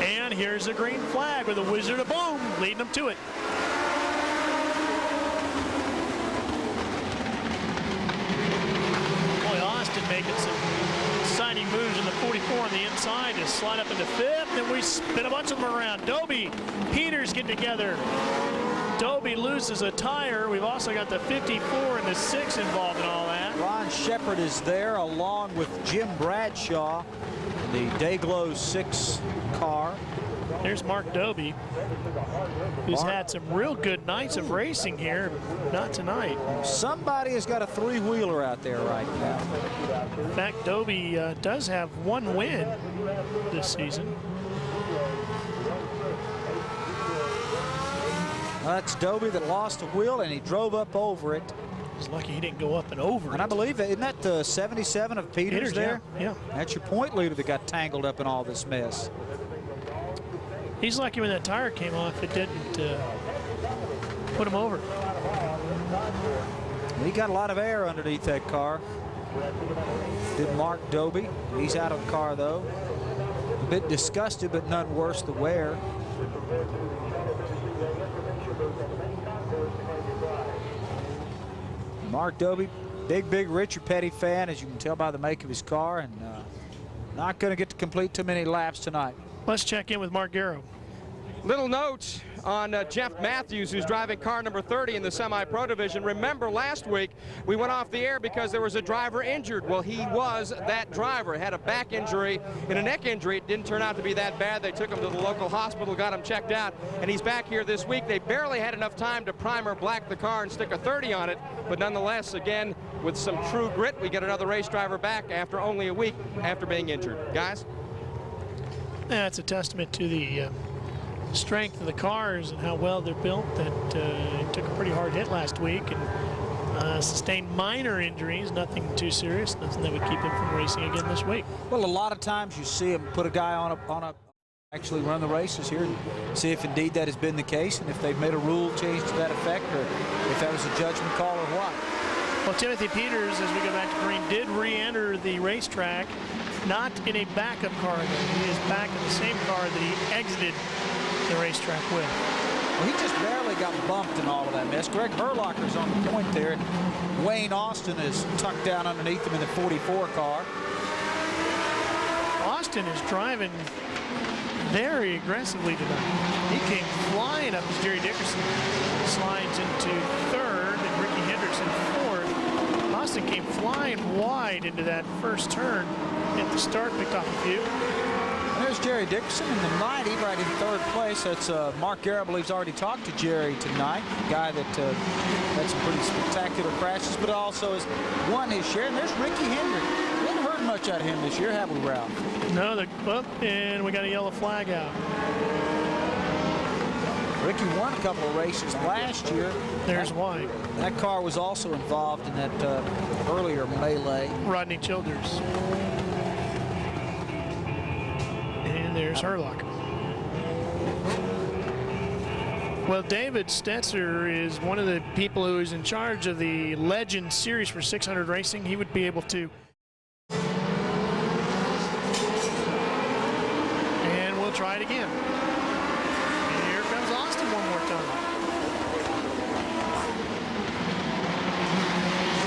And here's the green flag with the Wizard of Boom leading them to it. Making some exciting moves in the 44 on the inside to slide up into 5th, and we spin a bunch of them around. Doby, Peters get together. Doby loses a tire. We've also got the 54 and the 6 involved in all that. Ron Shepard is there along with Jim Bradshaw, the Dayglow 6 car. There's Mark Doby, who's had some real good nights of racing here, not tonight. Somebody has got a 3-wheeler out there right now. In fact, Doby does have 1 win this season. That's Doby that lost a wheel, and he drove up over it. He's lucky he didn't go up and over and I believe that, isn't that the 77 of Peters there? Yeah. That's your point leader that got tangled up in all this mess. He's lucky when that tire came off, it didn't put him over. He got a lot of air underneath that car. Did Mark Doby. He's out of the car, though. A bit disgusted, but none worse the wear. Mark Doby, big Richard Petty fan, as you can tell by the make of his car, and not going to get to complete too many laps tonight. Let's check in with Mark Garrow. Little note on Jeff Matthews, who's driving car number 30 in the semi-pro division. Remember, last week we went off the air because there was a driver injured. Well, he was that driver. Had a back injury and a neck injury. It didn't turn out to be that bad. They took him to the local hospital, got him checked out, and he's back here this week. They barely had enough time to primer black the car and stick a 30 on it, but nonetheless, again, with some true grit, we get another race driver back after only a week after being injured. Guys? That's a testament to the strength of the cars and how well they're built. That took a pretty hard hit last week and sustained minor injuries, nothing too serious, nothing that would keep him from racing again this week. Well, a lot of times you see him put a guy on a actually run the races here and see if indeed that has been the case, and if they've made a rule change to that effect, or if that was a judgment call or what. Well, Timothy Peters, as we go back to green, did re-enter the racetrack, not in a backup car, though. He is back in the same car that he exited the racetrack with. Well, he just barely got bumped in all of that mess. Greg Herlocker's on the point there, and Wayne Austin is tucked down underneath him in the 44 car. Austin is driving very aggressively tonight. He came flying up as Jerry Dickerson slides into 3rd and Ricky Henderson 4th. Austin came flying wide into that first turn at the start, picked off a few. There's Jerry Dickerson in the 90 right in 3rd place. That's Mark Garrow believes already talked to Jerry tonight, a guy that had some pretty spectacular crashes, but also has won his share. And there's Ricky Hendrick. We haven't heard much out of him this year, have we, Ralph? No, and we got a yellow flag out. Ricky won a couple of races last year. There's why. That car was also involved in that earlier melee. Rodney Childers. And there's Herlock. Well, David Stetzer is one of the people who is in charge of the Legend Series for 600 racing. He would be able to. And we'll try it again. And here comes Austin one more time.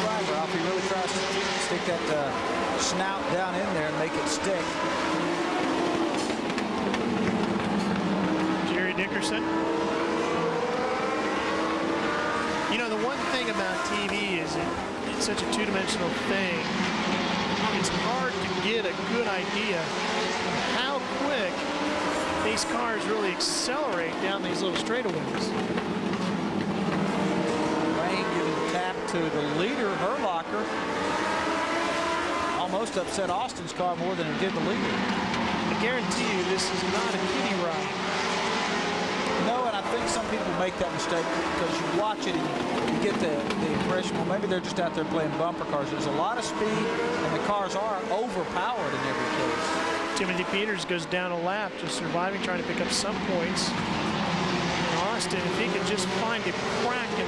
Right, Ralph, he really tries to stick that snout down in there and make it stick. Jerry Dickerson. You know, the one thing about TV is it's such a two-dimensional thing. It's hard to get a good idea of how quick these cars really accelerate down these little straightaways. Rain giving tap to the leader, Herlocker. Almost upset Austin's car more than it did the leader. I guarantee you this is not a kiddie ride. No, and I think some people make that mistake because you watch it and you get the impression, well, maybe they're just out there playing bumper cars. There's a lot of speed, and the cars are overpowered in every case. Timothy Peters goes down a lap, just surviving, trying to pick up some points. And Austin, if he could just find a crack in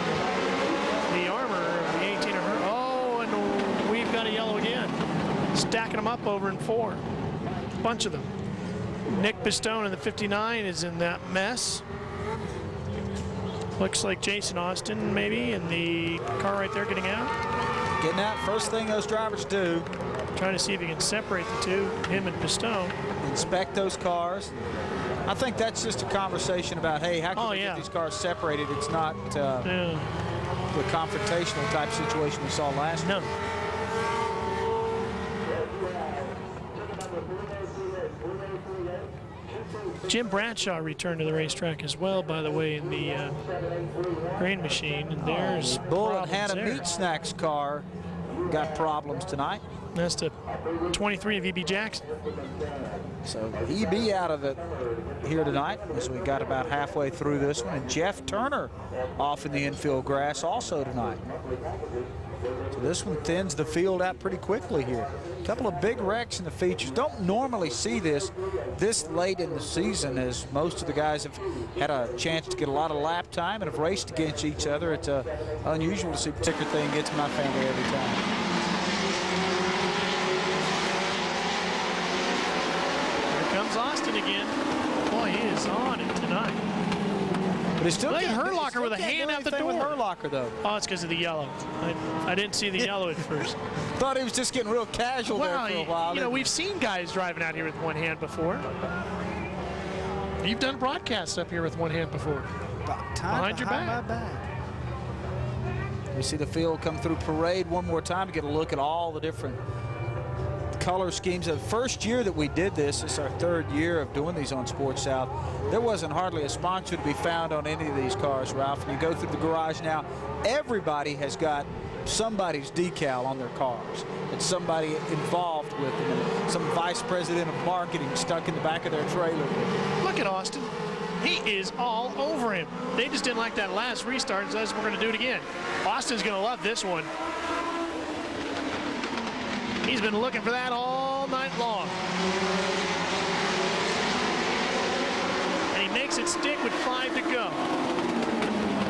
the armor of the 18 of her. Oh, and we've got a yellow again. Stacking them up over in 4. A bunch of them. Nick Pistone in the 59 is in that mess. Looks like Jason Austin maybe in the car right there getting out. Getting out, first thing those drivers do. Trying to see if he can separate the two, him and Pistone. Inspect those cars. I think that's just a conversation about, hey, how can we yeah. get these cars separated? It's not the confrontational type situation we saw last year. No. Jim Bradshaw returned to the racetrack as well, by the way, in the grain machine. And there's Bull and Hannah there. Meat Snacks car got problems tonight. That's the 23 of E.B. Jackson. So EB out of it here tonight as we got about halfway through this one. And Jeff Turner off in the infield grass also tonight. So this one thins the field out pretty quickly here. A couple of big wrecks in the features. Don't normally see this late in the season, as most of the guys have had a chance to get a lot of lap time and have raced against each other. It's unusual to see a particular thing gets my family every time. Here comes Austin again. Boy, he is on it tonight. But he still Look at can't- he Herlocker still with a can't do hand out the anything with door. Herlocker, though. Oh, it's because of the yellow. I didn't see the yellow at first. Thought he was just getting real casual there Well, for a while. you know, we've seen guys driving out here with one hand before. You've done broadcasts up here with one hand before. Behind your back. my back. We see the field come through parade one more time to get a look at all the different color schemes. The first year that we did this is our third year of doing these on Sports South. There wasn't hardly a sponsor to be found on any of these cars, Ralph. And you go through the garage now, everybody has got somebody's decal on their cars. It's somebody involved with them, and some vice president of marketing stuck in the back of their trailer. Look at Austin. He is all over him. They just didn't like that last restart and says we're going to do it again. Austin's going to love this one. He's been looking for that all night long. And he makes it stick with 5 to go.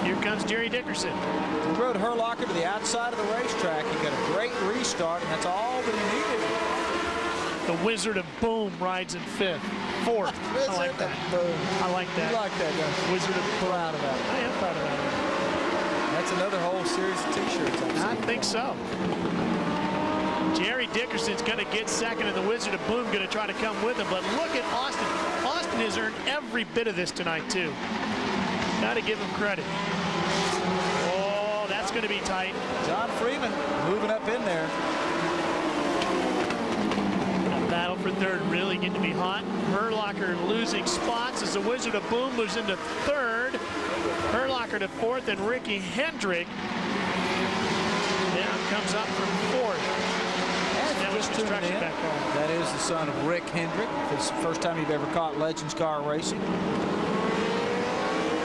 Here comes Jerry Dickerson. He rode Herlocker to the outside of the racetrack. He got a great restart, and that's all that he needed. The Wizard of Boom rides in 5th. 4th. I like that. Boom. I like that. You like that, don't you? Wizard of Boom. Proud of that. I am proud of that. That's another whole series of T-shirts. I think so. Jerry Dickerson's going to get second, and the Wizard of Boom going to try to come with him. But look at Austin. Austin has earned every bit of this tonight, too. Got to give him credit. Oh, that's going to be tight. John Freeman moving up in there. That battle for third really getting to be hot. Herlocker losing spots as the Wizard of Boom moves into third. Herlocker to 4th, and Ricky Hendrick down comes up from 4th. Just tuning in. That is the son of Rick Hendrick. It's the first time you've ever caught Legends car racing.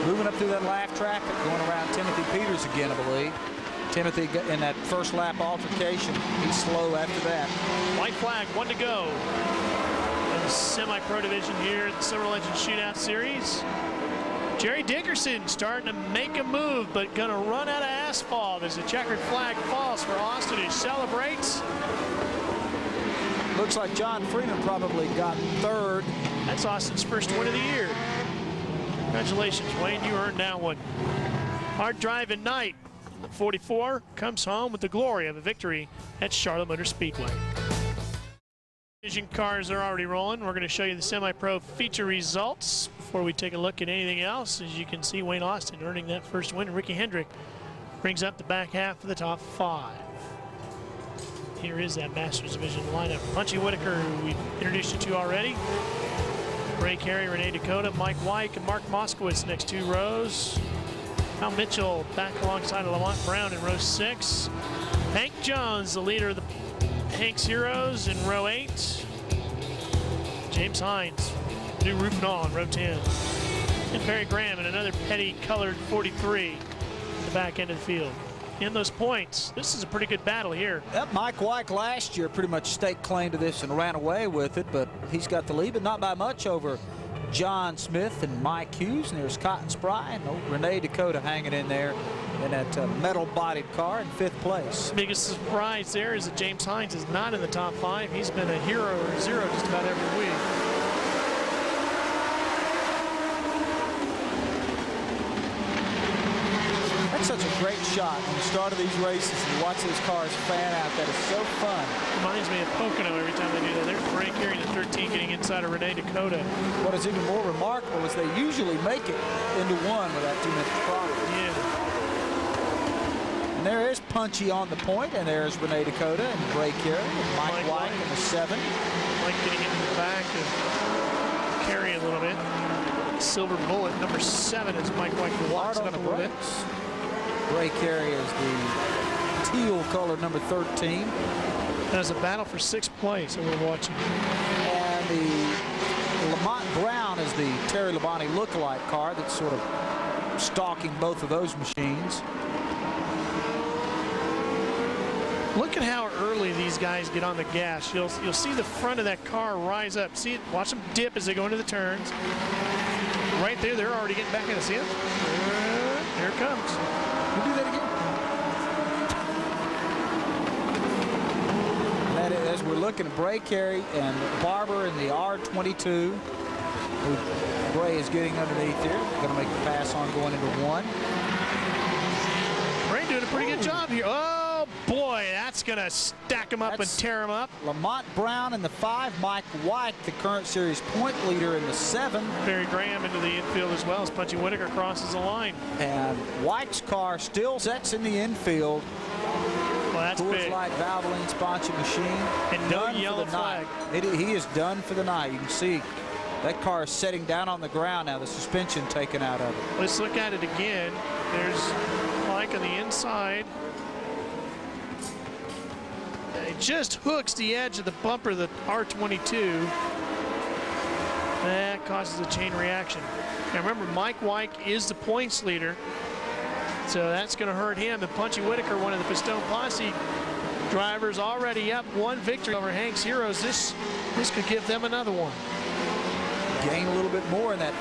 Moving up through that laugh track, going around Timothy Peters again, I believe. Timothy in that first lap altercation, he's slow after that. White flag, 1 to go. In the semi-pro division here at the Silver Legend Shootout Series. Jerry Dickerson starting to make a move, but gonna run out of asphalt as the checkered flag falls for Austin, who celebrates. Looks like John Freeman probably got third. That's Austin's first win of the year. Congratulations, Wayne, you earned that one. Hard driving night. 44 comes home with the glory of a victory at Charlotte Motor Speedway. Division cars are already rolling. We're going to show you the semi-pro feature results before we take a look at anything else. As you can see, Wayne Austin earning that first win. Ricky Hendrick brings up the back half of the top 5. Here is that Masters Division lineup. Punchy Whitaker, who we've introduced you to already. Ray Carey, Renee Dakota, Mike White, and Mark Moskowitz next 2 rows. Al Mitchell back alongside of Lamont Brown in row 6. Hank Jones, the leader of the Hank's Heroes, in row 8. James Hines, new roof and all in row 10. And Barry Graham in another petty colored 43 at the back end of the field. In those points, this is a pretty good battle here. Yep, Mike White last year pretty much staked claim to this and ran away with it, but he's got the lead, but not by much over John Smith and Mike Hughes. And there's Cotton Spry and Renee Dakota hanging in there in that metal-bodied car in 5th place. Biggest surprise there is that James Hines is not in the top 5. He's been a hero or 0 just about every week. That's such a great shot on the start of these races. You watch these cars fan out. That is so fun. Reminds me of Pocono every time they do that. There's Ray Carey in the 13 getting inside of Renee Dakota. What is even more remarkable is they usually make it into 1 without too much problem. Yeah. And there is Punchy on the point, and there's Renee Dakota and Ray Carey and Mike White in the 7. Mike getting into the back of Carey a little bit. Silver Bullet number 7 as Mike White walks it up a little bit. Ray Carey is the teal color number 13. There's a battle for 6th place that we're watching. And the Lamont Brown is the Terry Labonte lookalike car that's sort of stalking both of those machines. Look at how early these guys get on the gas. You'll see the front of that car rise up. See it, watch them dip as they go into the turns. Right there, they're already getting back in the seat. Here it comes. We'll do that again. As we're looking at Ray Carey and Barber in the R22. Ray is getting underneath here. Going to make the pass on going into 1. Ray doing a pretty good job here. Oh boy, that's going to stack him up and tear him up. Lamont Brown in the 5. Mike White, the current series point leader, in the 7. Barry Graham into the infield as well as Punchy Whitaker crosses the line. And White's car still sets in the infield. Well, that's Coors big. Light Valvoline sponsored machine. And no yellow flag. He is done for the night. You can see that car is setting down on the ground now. The suspension taken out of it. Let's look at it again. There's Mike on the inside. It just hooks the edge of the bumper of the R22. That causes a chain reaction. Now remember, Mike White is the points leader, so that's going to hurt him. And Punchy Whitaker, one of the Pistone Posse drivers, already up 1 victory over Hank's Heroes. This could give them another one. Gain a little bit more in that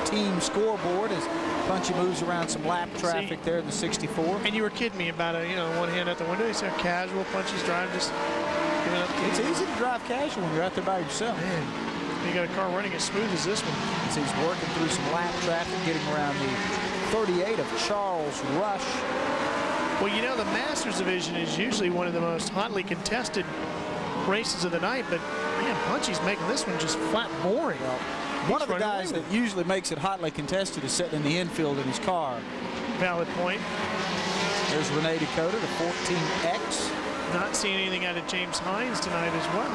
team scoreboard as Punchy moves around some lap traffic there in the 64. And you were kidding me about one hand out the window. You see how casual Punchy's drive, just giving up. It's easy to drive casual when you're out there by yourself. Man, you got a car running as smooth as this one. As he's working through some lap traffic, getting around the 38 of Charles Rush. Well, the Masters division is usually one of the most hotly contested races of the night, but man, Punchy's making this one just flat boring. Well, one of the guys that usually makes it hotly contested is sitting in the infield in his car. Valid point. There's Renee Dakota, the 14X. Not seeing anything out of James Hines tonight as well.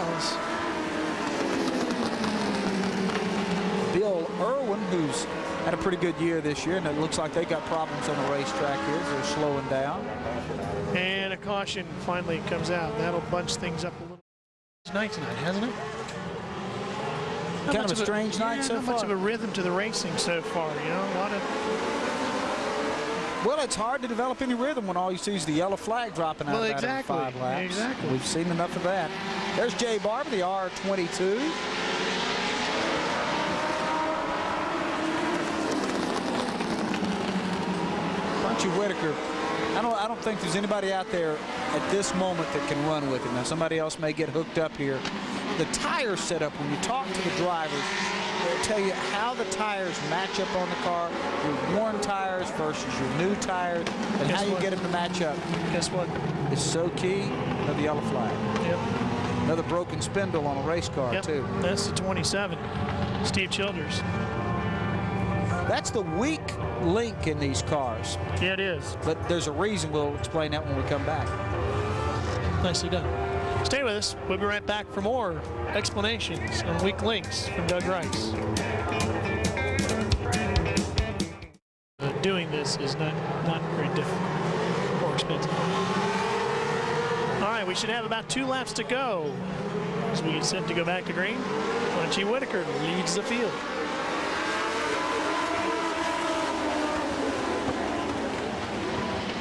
Bill Irwin, who's had a pretty good year this year, and it looks like they got problems on the racetrack here as they're slowing down. And a caution finally comes out. That'll bunch things up a little tonight, hasn't it? Kind of a strange night so not far. much of a rhythm to the racing so far, you know, a lot of... Well, it's hard to develop any rhythm when all you see is the yellow flag dropping out Well, about every 5 laps. exactly. We've seen enough of that. There's Jay Barber, the R22. Punchy Whitaker. I don't think there's anybody out there at this moment that can run with him. Now, somebody else may get hooked up here. The tire setup, when you talk to the drivers, they'll tell you how the tires match up on the car, your worn tires versus your new tires, and how you get them to match up. Guess what? It's so key. Another yellow flag. Yep. Another broken spindle on a race car, Yep. too. That's the 27, Steve Childers. That's the weak link in these cars. Yeah, it is. But there's a reason. We'll explain that when we come back. Nicely done. Stay with us. We'll be right back for more explanations on weak links from Doug Rice. Doing this is not very difficult or expensive. All right, we should have about 2 laps to go as we get set to go back to green. Punchy Whitaker leads the field.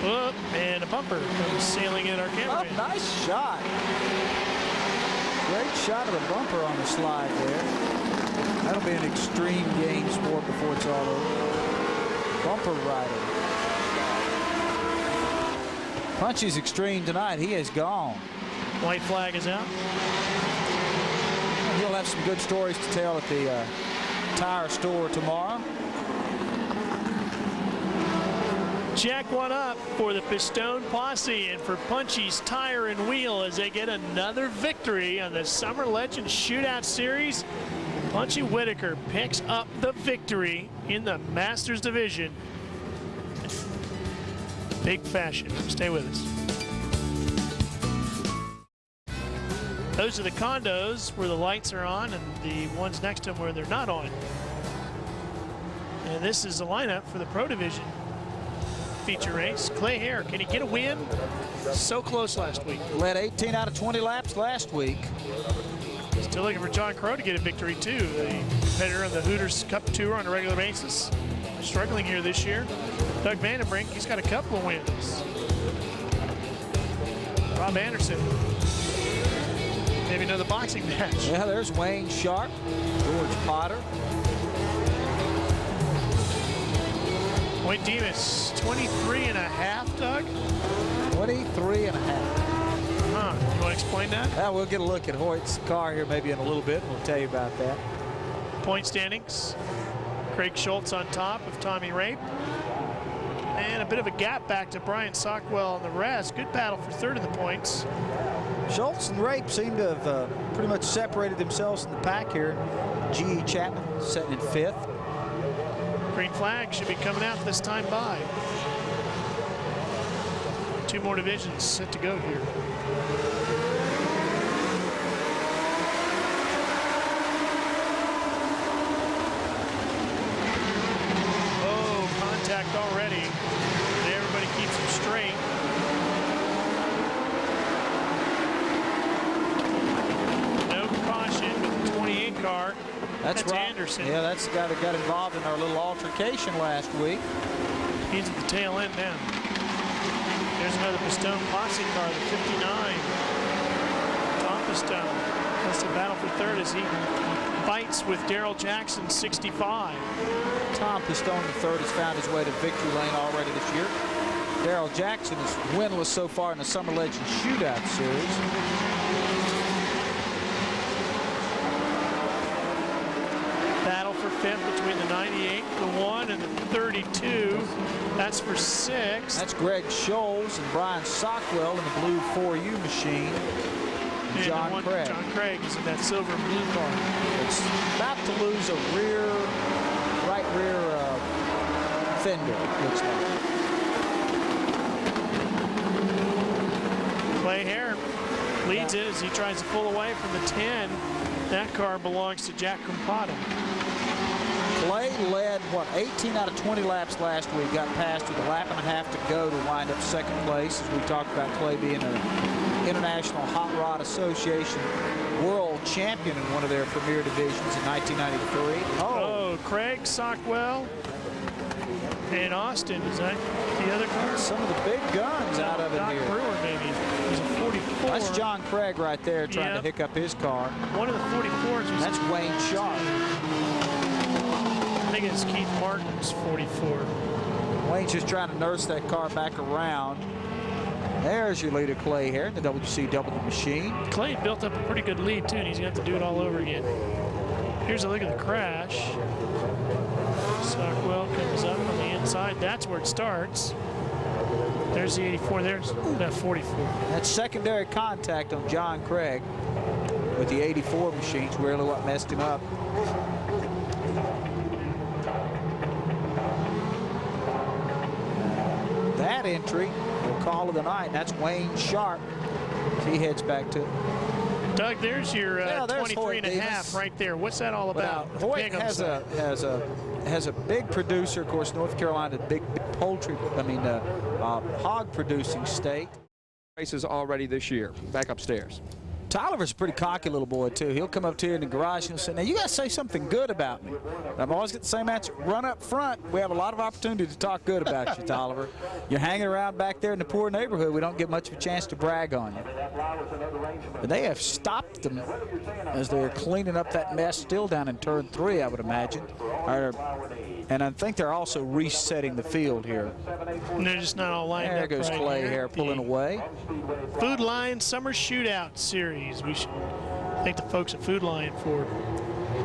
Whoop, and a bumper comes sailing in our camera. Oh, nice shot. Great shot of the bumper on the slide there. That'll be an extreme game sport before it's all over. Bumper rider. Punchy's extreme tonight. He is gone. White flag is out. He'll have some good stories to tell at the tire store tomorrow. Jack one up for the Pistone Posse and for Punchy's Tire and Wheel as they get another victory on the Summer Legends Shootout Series. Punchy Whitaker picks up the victory in the Masters Division. Big fashion. Stay with us. Those are the condos where the lights are on and the ones next to them where they're not on. And this is the lineup for the Pro Division feature race. Clay Hare, can he get a win? So close last week. Led 18 out of 20 laps last week. Still looking for John Crow to get a victory too. The competitor on the Hooters Cup Tour on a regular basis. Struggling here this year. Doug Vandenbrink, he's got a couple of wins. Rob Anderson. Maybe another boxing match. Yeah, there's Wayne Sharp, George Potter. Point Demas, 23 and a half, Doug? 23 and a half. Huh, you want to explain that? We'll get a look at Hoyt's car here maybe in a little bit. We'll tell you about that. Point standings. Craig Schultz on top of Tommy Rape. And a bit of a gap back to Brian Sockwell and the rest. Good battle for third in the points. Schultz and Rape seem to have pretty much separated themselves in the pack here. G.E. Chapman sitting in 5th. Green flag should be coming out this time by. 2 more divisions set to go here. Oh, contact already. But everybody keeps them straight. No caution with the 28 car. That's right. Anderson. Yeah, that's the guy that got involved in our little altercation last week. He's at the tail end now. There's another Pistone Posse car, the 59. Tom Pistone. That's the battle for third as he fights with Darrell Jackson, 65. Tom Pistone III has found his way to victory lane already this year. Darrell Jackson is winless so far in the Summer Legends Shootout Series. Battle for 5th between the 98, the 1, and the 32. That's for 6. That's Greg Scholes and Brian Sockwell in the blue 4U machine. And John Craig. John Craig is in that silver and blue car. It's about to lose a right rear fender, it looks like. Clay Hare leads it as he tries to pull away from the 10. That car belongs to Jack Crumpata. Clay led, 18 out of 20 laps last week, got past with a lap and a half to go to wind up second place, as we talked about Clay being a International Hot Rod Association world champion in one of their premier divisions in 1993. Oh, Craig Sockwell and Austin. Is that the other car? Some of the big guns out of it Doc here. Brewer, maybe. He's a 44. That's John Craig right there trying to hiccup his car. One of the 44s was. That's Wayne Sharp. I think it's Keith Martin's 44. Wayne's just trying to nurse that car back around. There's your leader, Clay Hare, in the WCW machine. Clay built up a pretty good lead, too, and he's going to have to do it all over again. Here's a look at the crash. Stockwell comes up on the inside. That's where it starts. There's the 84. There's that 44. That secondary contact on John Craig with the 84 machine's really what messed him up. That entry will call of the night. And that's Wayne Sharp. He heads back to it. Doug, there's your there's 23 and a Hoyt half Davis. right there. What's that all about? Hoyt has a big producer. Of course, North Carolina, big poultry, hog producing state. Races already this year. Back upstairs. Tolliver's a pretty cocky little boy, too. He'll come up to you in the garage and he'll say, now, you got to say something good about me. And I've always got the same answer. Run up front. We have a lot of opportunity to talk good about you, Tolliver. You're hanging around back there in the poor neighborhood. We don't get much of a chance to brag on you. But they have stopped them as they're cleaning up that mess still down in turn 3, I would imagine. And I think they're also resetting the field here. And they're just not all lined up. There goes right Clay here. Hare pulling away. Food Line Summer Shootout Series. We should thank the folks at Food Line for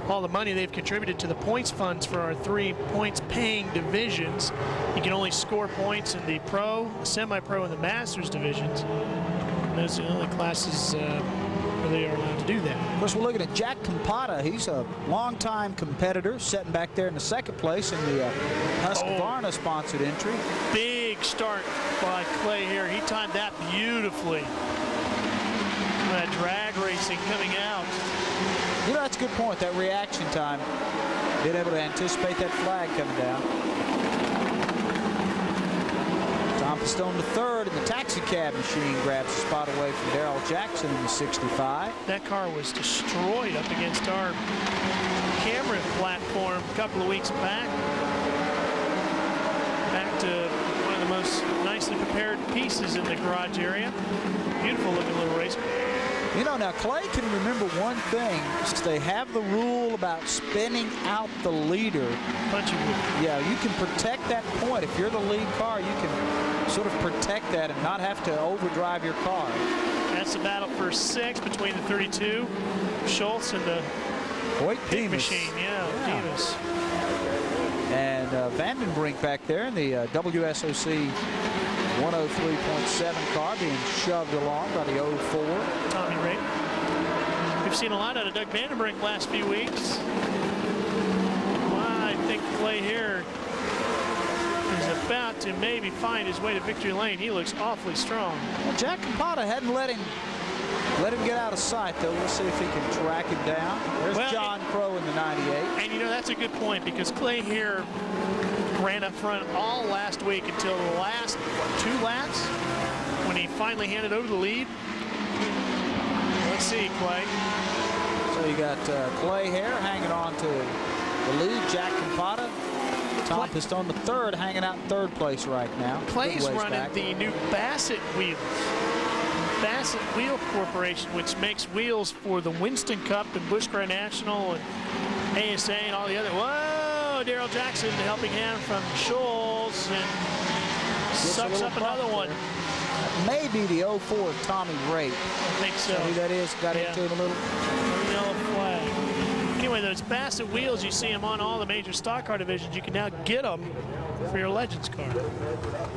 all the money they've contributed to the points funds for our 3 points-paying divisions. You can only score points in the Pro, Semi-Pro, and the Masters divisions. And those are the only classes where they are allowed to do that. Of course, we're looking at Jack Campata. He's a longtime competitor, sitting back there in the second place in the Husqvarna-sponsored entry. Big start by Clay here. He timed that beautifully. That drag racing coming out. You know, that's a good point, that reaction time. Being able to anticipate that flag coming down. Tom Pistone III in the taxi cab machine grabs a spot away from Darrell Jackson in the 65. That car was destroyed up against our camera platform a couple of weeks back. Back to one of the most nicely prepared pieces in the garage area. Beautiful looking little race. You know, now Clay can remember one thing. They have the rule about spinning out the leader. Punching wood. Yeah, you can protect that point. If you're the lead car, you can sort of protect that and not have to overdrive your car. That's the battle for 6 between the 32, Schultz and the Hoyt big machine. Yeah. Davis. And Vandenbrink back there in the WSOC 103.7 car being shoved along by the 04. Tommy Ray. We've seen a lot out of Doug Vandenbrink last few weeks. Well, I think Clay here is about to maybe find his way to victory lane. He looks awfully strong. Well, Jack Campata hadn't let him get out of sight, though. We'll see if he can track him down. There's John Crow in the 98. And you know, that's a good point, because Clay here ran up front all last week until the last 2 laps when he finally handed over the lead. Let's see, Clay. So you got Clay Hare hanging on to the lead. Jack Campata. Tom Pistone III hanging out in 3rd place right now. Clay's running the new Bassett wheels. Bassett Wheel Corporation, which makes wheels for the Winston Cup and Buschcraft National and ASA and all the other. Whoa, Darrell Jackson, the helping hand from Schultz, and sucks up another one. Maybe the 04 Tommy Raitt. I think so. Who that is, got into him a little. Yellow flag. Anyway, those Bassett wheels, you see them on all the major stock car divisions. You can now get them for your Legends car.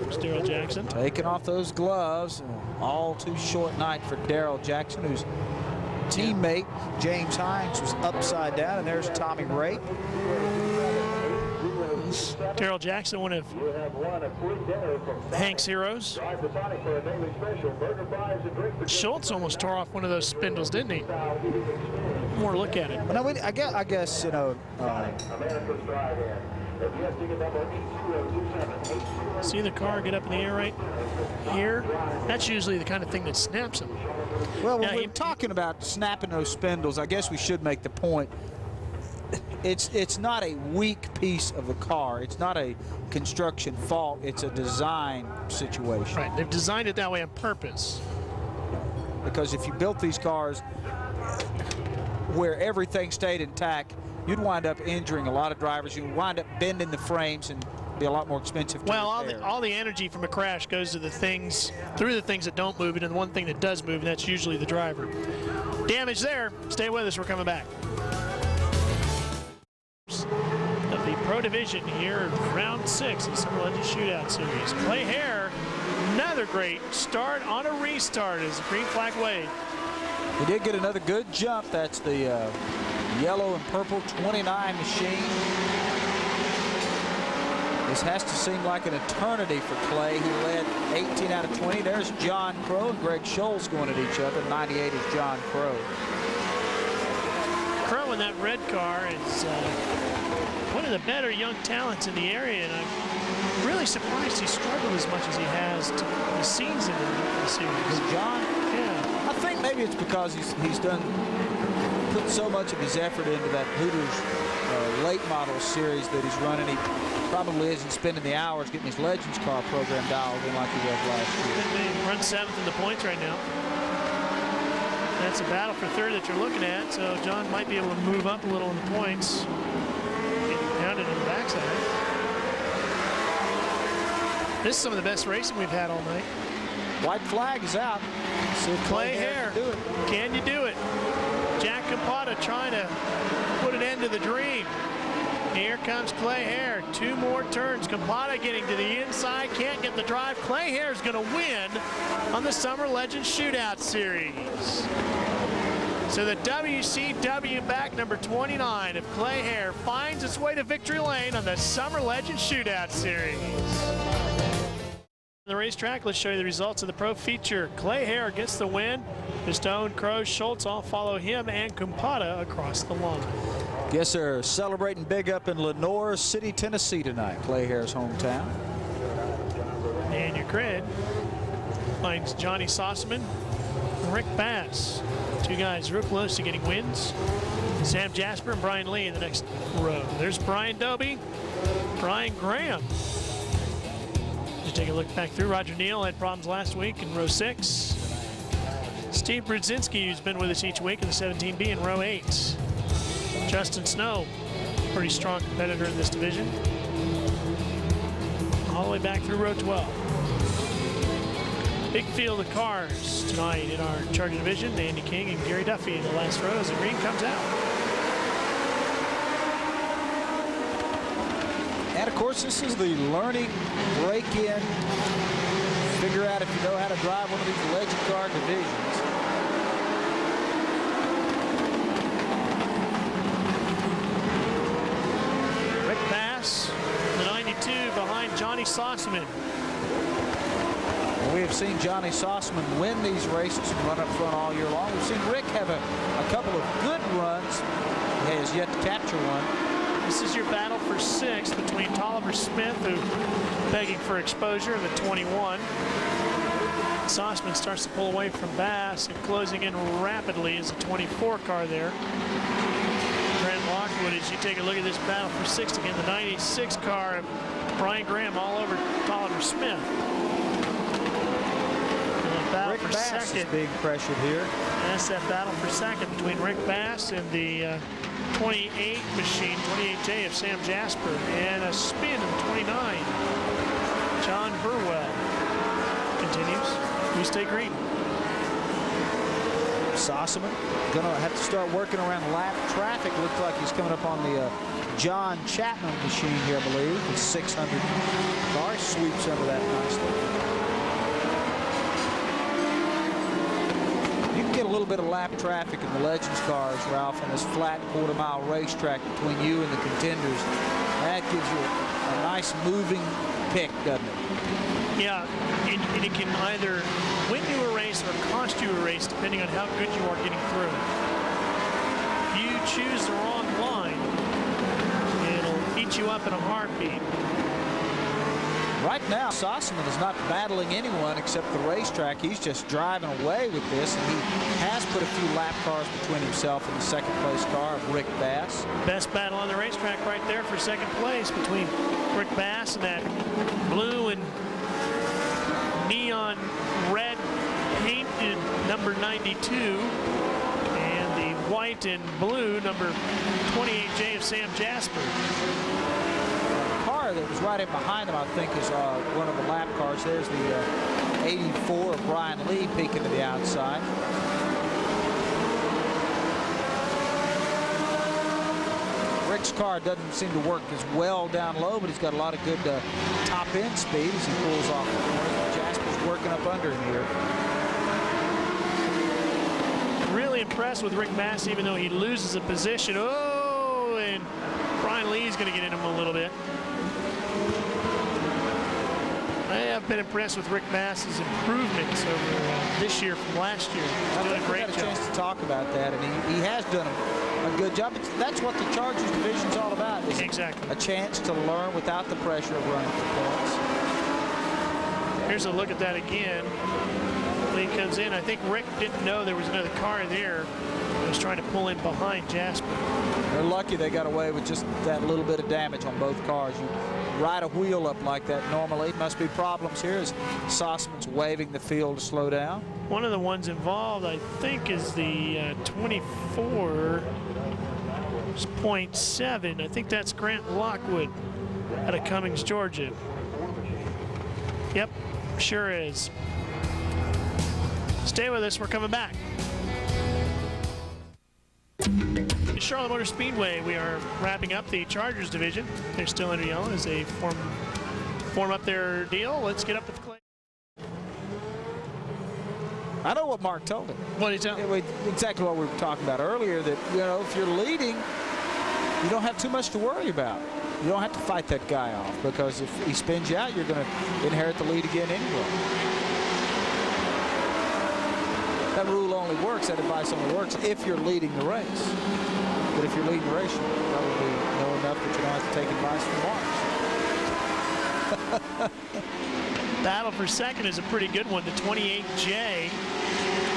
There's Darrell Jackson. Taking off those gloves. All too short night for Darrell Jackson, whose teammate, James Hines, was upside down. And there's Tommy Raitt. Darrell Jackson, one of Hank's heroes. Schultz almost tore off one of those spindles, didn't he? More look at it. Well, no, I guess, you know, See the car get up in the air right here? That's usually the kind of thing that snaps him. Well, when we're talking about snapping those spindles, I guess we should make the point. It's not a weak piece of a car. It's not a construction fault. It's a design situation. Right, they've designed it that way on purpose. Because if you built these cars where everything stayed intact, you'd wind up injuring a lot of drivers. You'd wind up bending the frames and be a lot more expensive to repair. all the energy from a crash goes to the things, through the things that don't move, and the one thing that does move, and that's usually the driver. Damage there. Stay with us. We're coming back. Of the Pro Division here, round 6 of the Summer Legends Shootout Series. Clay Hare, another great start on a restart as the green flag waved. He did get another good jump. That's the yellow and purple 29 machine. This has to seem like an eternity for Clay. He led 18 out of 20. There's John Crow and Greg Scholes going at each other. 98 is John Crow. Crow in that red car is one of the better young talents in the area, and I'm really surprised he struggled as much as he has this season in the series. John? Yeah. I think maybe it's because he's put so much of his effort into that Hooters late model series that he's running. He probably isn't spending the hours getting his Legends car program dialed in like he was last year. He runs 7th in the points right now. That's a battle for 3rd that you're looking at, so John might be able to move up a little in the points. Getting pounded on the backside. This is some of the best racing we've had all night. White flag is out. See if Clay Hare, can do it. Can you do it? Jack Campata trying to put an end to the dream. Here comes Clay Hare. 2 more turns. Campata getting to the inside. Can't get the drive. Clay Hare is going to win on the Summer Legends Shootout Series. So the WCW back number 29 of Clay Hare finds its way to victory lane on the Summer Legends Shootout Series. The racetrack, let's show you the results of the pro feature. Clay Hare gets the win. Pistone, Crow, Schultz all follow him, and Campata across the line. Guess they're celebrating big up in Lenoir City, Tennessee tonight, Clay Hare's hometown. And your grid finds Johnny Sossaman and Rick Bass. 2 guys real close to getting wins. Sam Jasper and Brian Lee in the next row. There's Brian Doby, Brian Graham. Just take a look back through. Roger Neal had problems last week in row 6. Steve Brudzinski, who's been with us each week in the 17B in row 8. Justin Snow, pretty strong competitor in this division. All the way back through row 12. Big field of cars tonight in our Charger division. Andy King and Gary Duffy in the last row as the green comes out. And of course, this is the learning break-in. Figure out if you know how to drive one of these legend car divisions. Rick Bass, the 92 behind Johnny Sossaman. We have seen Johnny Sossaman win these races and run up front all year long. We've seen Rick have a couple of good runs. He has yet to capture one. This is your battle for 6th between Tolliver Smith, who begging for exposure, in the 21. Sossaman starts to pull away from Bass and closing in rapidly is a 24 car there. Grant Lockwood, as you take a look at this battle for 6th again, the 96 car of Brian Graham all over Tolliver Smith. Rick Bass is being pressured here. That's that battle for 2nd between Rick Bass and the 28 machine, 28J of Sam Jasper, and a spin in 29. John Burwell continues. We stay green. Sossaman gonna have to start working around lap traffic. Looks like he's coming up on the John Chapman machine here, I believe. The 600 car sweeps under that nicely. You can get a little bit of lap traffic in the Legends cars, Ralph, on this flat quarter-mile racetrack between you and the contenders. That gives you a nice moving pick, doesn't it? Yeah, and it can either win you a race or cost you a race, depending on how good you are getting through. If you choose the wrong line, it'll eat beat you up in a heartbeat. Right now, Sossaman is not battling anyone except the racetrack. He's just driving away with this, and he has put a few lap cars between himself and the second place car of Rick Bass. Best battle on the racetrack right there for second place between Rick Bass and that blue and neon red painted number 92 and the white and blue number 28J of Sam Jasper. That was right in behind him, I think, is one of the lap cars. There's the 84 of Brian Lee peeking to the outside. Rick's car doesn't seem to work as well down low, but he's got a lot of good top end speed as he pulls off the corner. Jasper's working up under him here. Really impressed with Rick Bass, even though he loses a position. Oh, and Brian Lee's going to get in him a little bit. I have been impressed with Rick Bass's improvements over this year from last year. He's doing a great job. We got a chance to talk about that, and he has done a good job. That's what the Chargers division's all about. Is exactly. A chance to learn without the pressure of running for points. Here's a look at that again. Lee comes in. I think Rick didn't know there was another car there. He was trying to pull in behind Jasper. They're lucky they got away with just that little bit of damage on both cars. You ride a wheel up like that normally. Must be problems here as Sossaman's waving the field to slow down. One of the ones involved, I think, is the 24.7. I think that's Grant Lockwood out of Cummings, Georgia. Yep, sure is. Stay with us. We're coming back. At Charlotte Motor Speedway, we are wrapping up the Chargers division. They're still under yellow as they form up their deal. Let's get up with Clay. I know what Mark told him. What did he tell him? Exactly what we were talking about earlier, that, you know, if you're leading, you don't have too much to worry about. You don't have to fight that guy off, because if he spins you out, you're going to inherit the lead again anyway. That rule only works, that advice only works if you're leading the race. But if you're leading the race, you probably know enough that you don't have to take advice from Mark. Battle for second is a pretty good one. The 28J,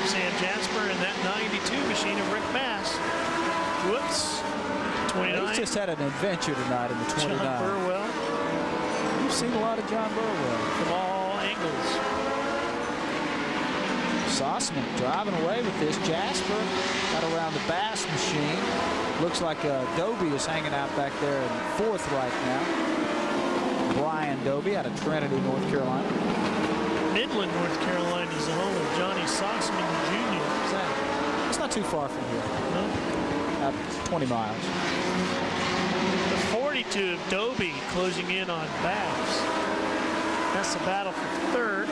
Sam Jasper, and that 92 machine of Rick Bass. Whoops. 29. He's just had an adventure tonight in the 29. John Burwell. You've seen a lot of John Burwell. From all angles. Sossaman driving away with this. Jasper got around the Bass machine. Looks like Doby is hanging out back there in fourth right now. Brian Doby out of Trinity, North Carolina. Midland, North Carolina is the home of Johnny Sossaman Jr. It's not too far from here. No? About 20 miles. The 42 of Doby closing in on Bass. That's the battle for third.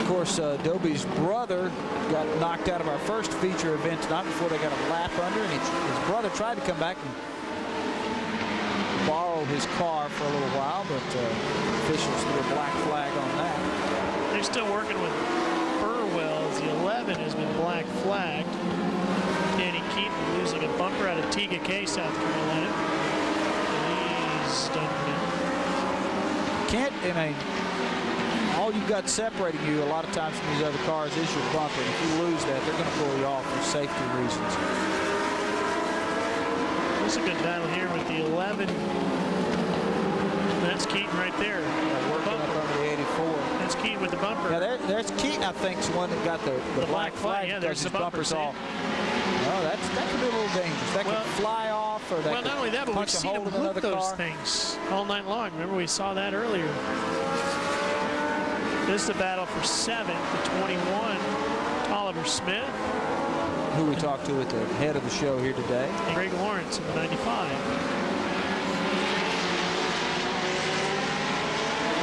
Of course, Doby's brother got knocked out of our first feature event tonight before they got a lap under, and his brother tried to come back and borrow his car for a little while, but officials threw a black flag on that. They're still working with Burwell as the 11 has been black flagged. Danny Keaton losing a bumper out of TK, South Carolina. He's done now. Can't, I mean, all you've got separating you a lot of times from these other cars is your bumper. If you lose that, they're going to pull you off for safety reasons. It's a good battle here with the 11. That's Keaton right there. Working up under the 84. That's Keaton with the bumper. Yeah, there's Keaton, I think, is the one that got the black flag. Yeah, there's the bumpers all. Oh, that could be a little dangerous. That could fly off, or that well, not only that, but we've seen him hook those things all night long. Remember, we saw that earlier. This is a battle for seventh. The 21, Oliver Smith. Who we talked to at the head of the show here today. And Greg Lawrence in the 95.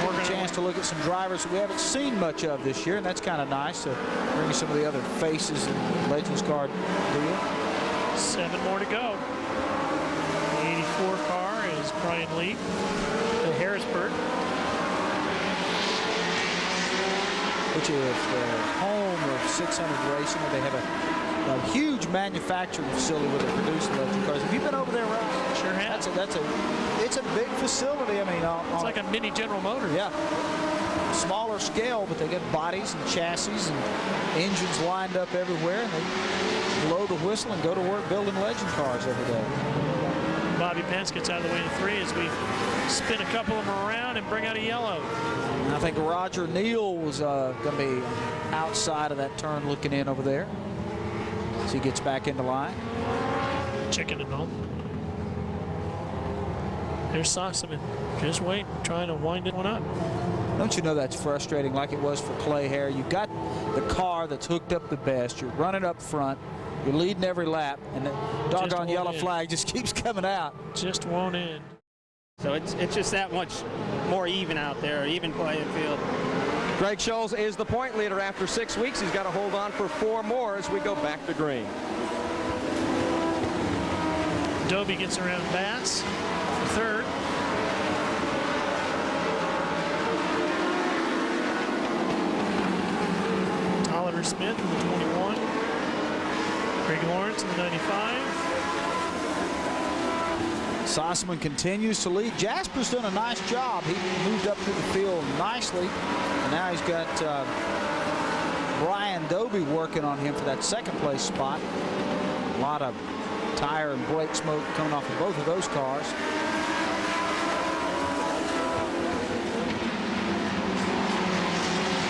A chance to look at some drivers that we haven't seen much of this year, and that's kind of nice to bring some of the other faces in the Legends card deal. 7 more to go. The 84 car is Brian Lee, the Harrisburg. Which is the home of 600 Racing, where they have a a huge manufacturing facility where they produce electric cars. Have you been over there, Ralph? Sure have. It's a big facility. I mean, it's like a mini General Motors. Yeah. Smaller scale, but they get bodies and chassis and engines lined up everywhere, and they blow the whistle and go to work building legend cars every day. Bobby Pence gets out of the way to 3 as we spin a couple of them around and bring out a yellow. And I think Roger Neal was going to be outside of that turn looking in over there as he gets back into line. Chicken and home. There's Sossaman just waiting, trying to wind it one up. Don't you know that's frustrating, like it was for Clay Hare? You've got the car that's hooked up the best. You're running up front. You're leading every lap, and the doggone yellow flag just keeps coming out. Just won't end. So it's just that much more even out there, even playing field. Greg Scholes is the point leader after 6 weeks. He's got to hold on for 4 more as we go back to green. Dobie gets around Bass for 3rd. Oliver Smith in the 21. Greg Lawrence in the 95. Sossaman continues to lead. Jasper's done a nice job. He moved up through the field nicely. And now he's got Brian Dobie working on him for that 2nd place spot. A lot of tire and brake smoke coming off of both of those cars.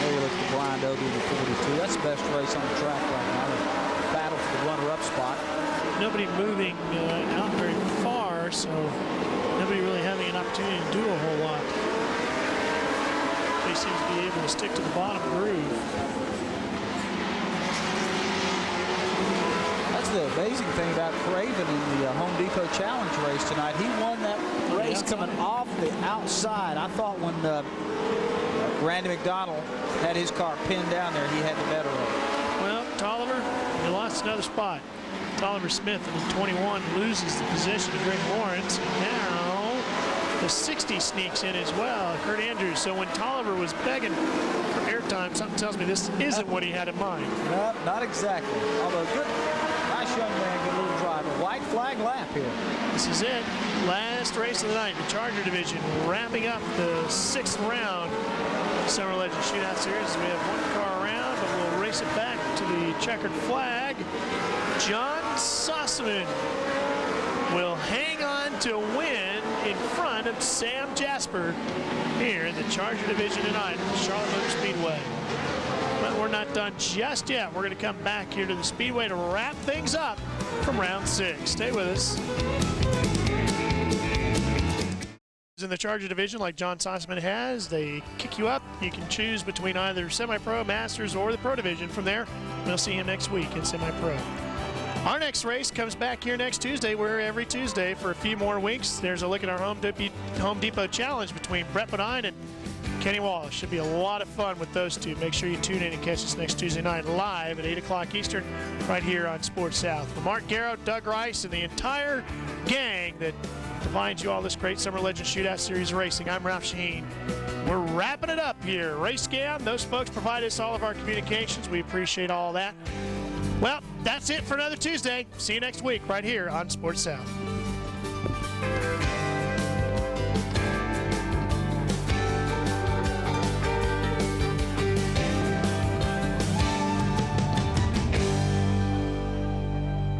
There you look at Brian Dobie in the 42. That's the best race on the track right now. The battle for the runner-up spot. Nobody moving out very far, so nobody really having an opportunity to do a whole lot. They seem to be able to stick to the bottom groove. That's the amazing thing about Craven in the Home Depot Challenge race tonight. He won that race coming off the outside. I thought when Randy McDonald had his car pinned down there, he had the better of it. Well, Tolliver, he lost another spot. Tolliver Smith in the 21 loses the position to Greg Lawrence. And now the 60 sneaks in as well, Kurt Andrews. So when Tolliver was begging for airtime, something tells me this isn't what he had in mind. No, not exactly. Although good, nice young man, good little driver. White flag lap here. This is it. Last race of the night, the Charger Division, wrapping up the 6th round Summer Legends Shootout Series. We have 1 car around, but we'll race it back to the checkered flag. John Sossaman will hang on to win in front of Sam Jasper here in the Charger Division tonight at the Charlotte Motor Speedway. But we're not done just yet. We're going to come back here to the Speedway to wrap things up from round 6. Stay with us. In the Charger Division, like John Sossaman has, they kick you up. You can choose between either semi-pro, masters, or the pro division. From there, we'll see him next week in semi-pro. Our next race comes back here next Tuesday. We're every Tuesday for a few more weeks. There's a look at our Home Depot Challenge between Brett Bodine and Kenny Wallace. Should be a lot of fun with those two. Make sure you tune in and catch us next Tuesday night live at 8 o'clock Eastern right here on Sports South. For Mark Garrow, Doug Rice, and the entire gang that provides you all this great Summer Legends Shootout Series racing, I'm Ralph Shaheen. We're wrapping it up here. RaceScam, those folks provide us all of our communications. We appreciate all that. Well, that's it for another Tuesday. See you next week right here on Sports South.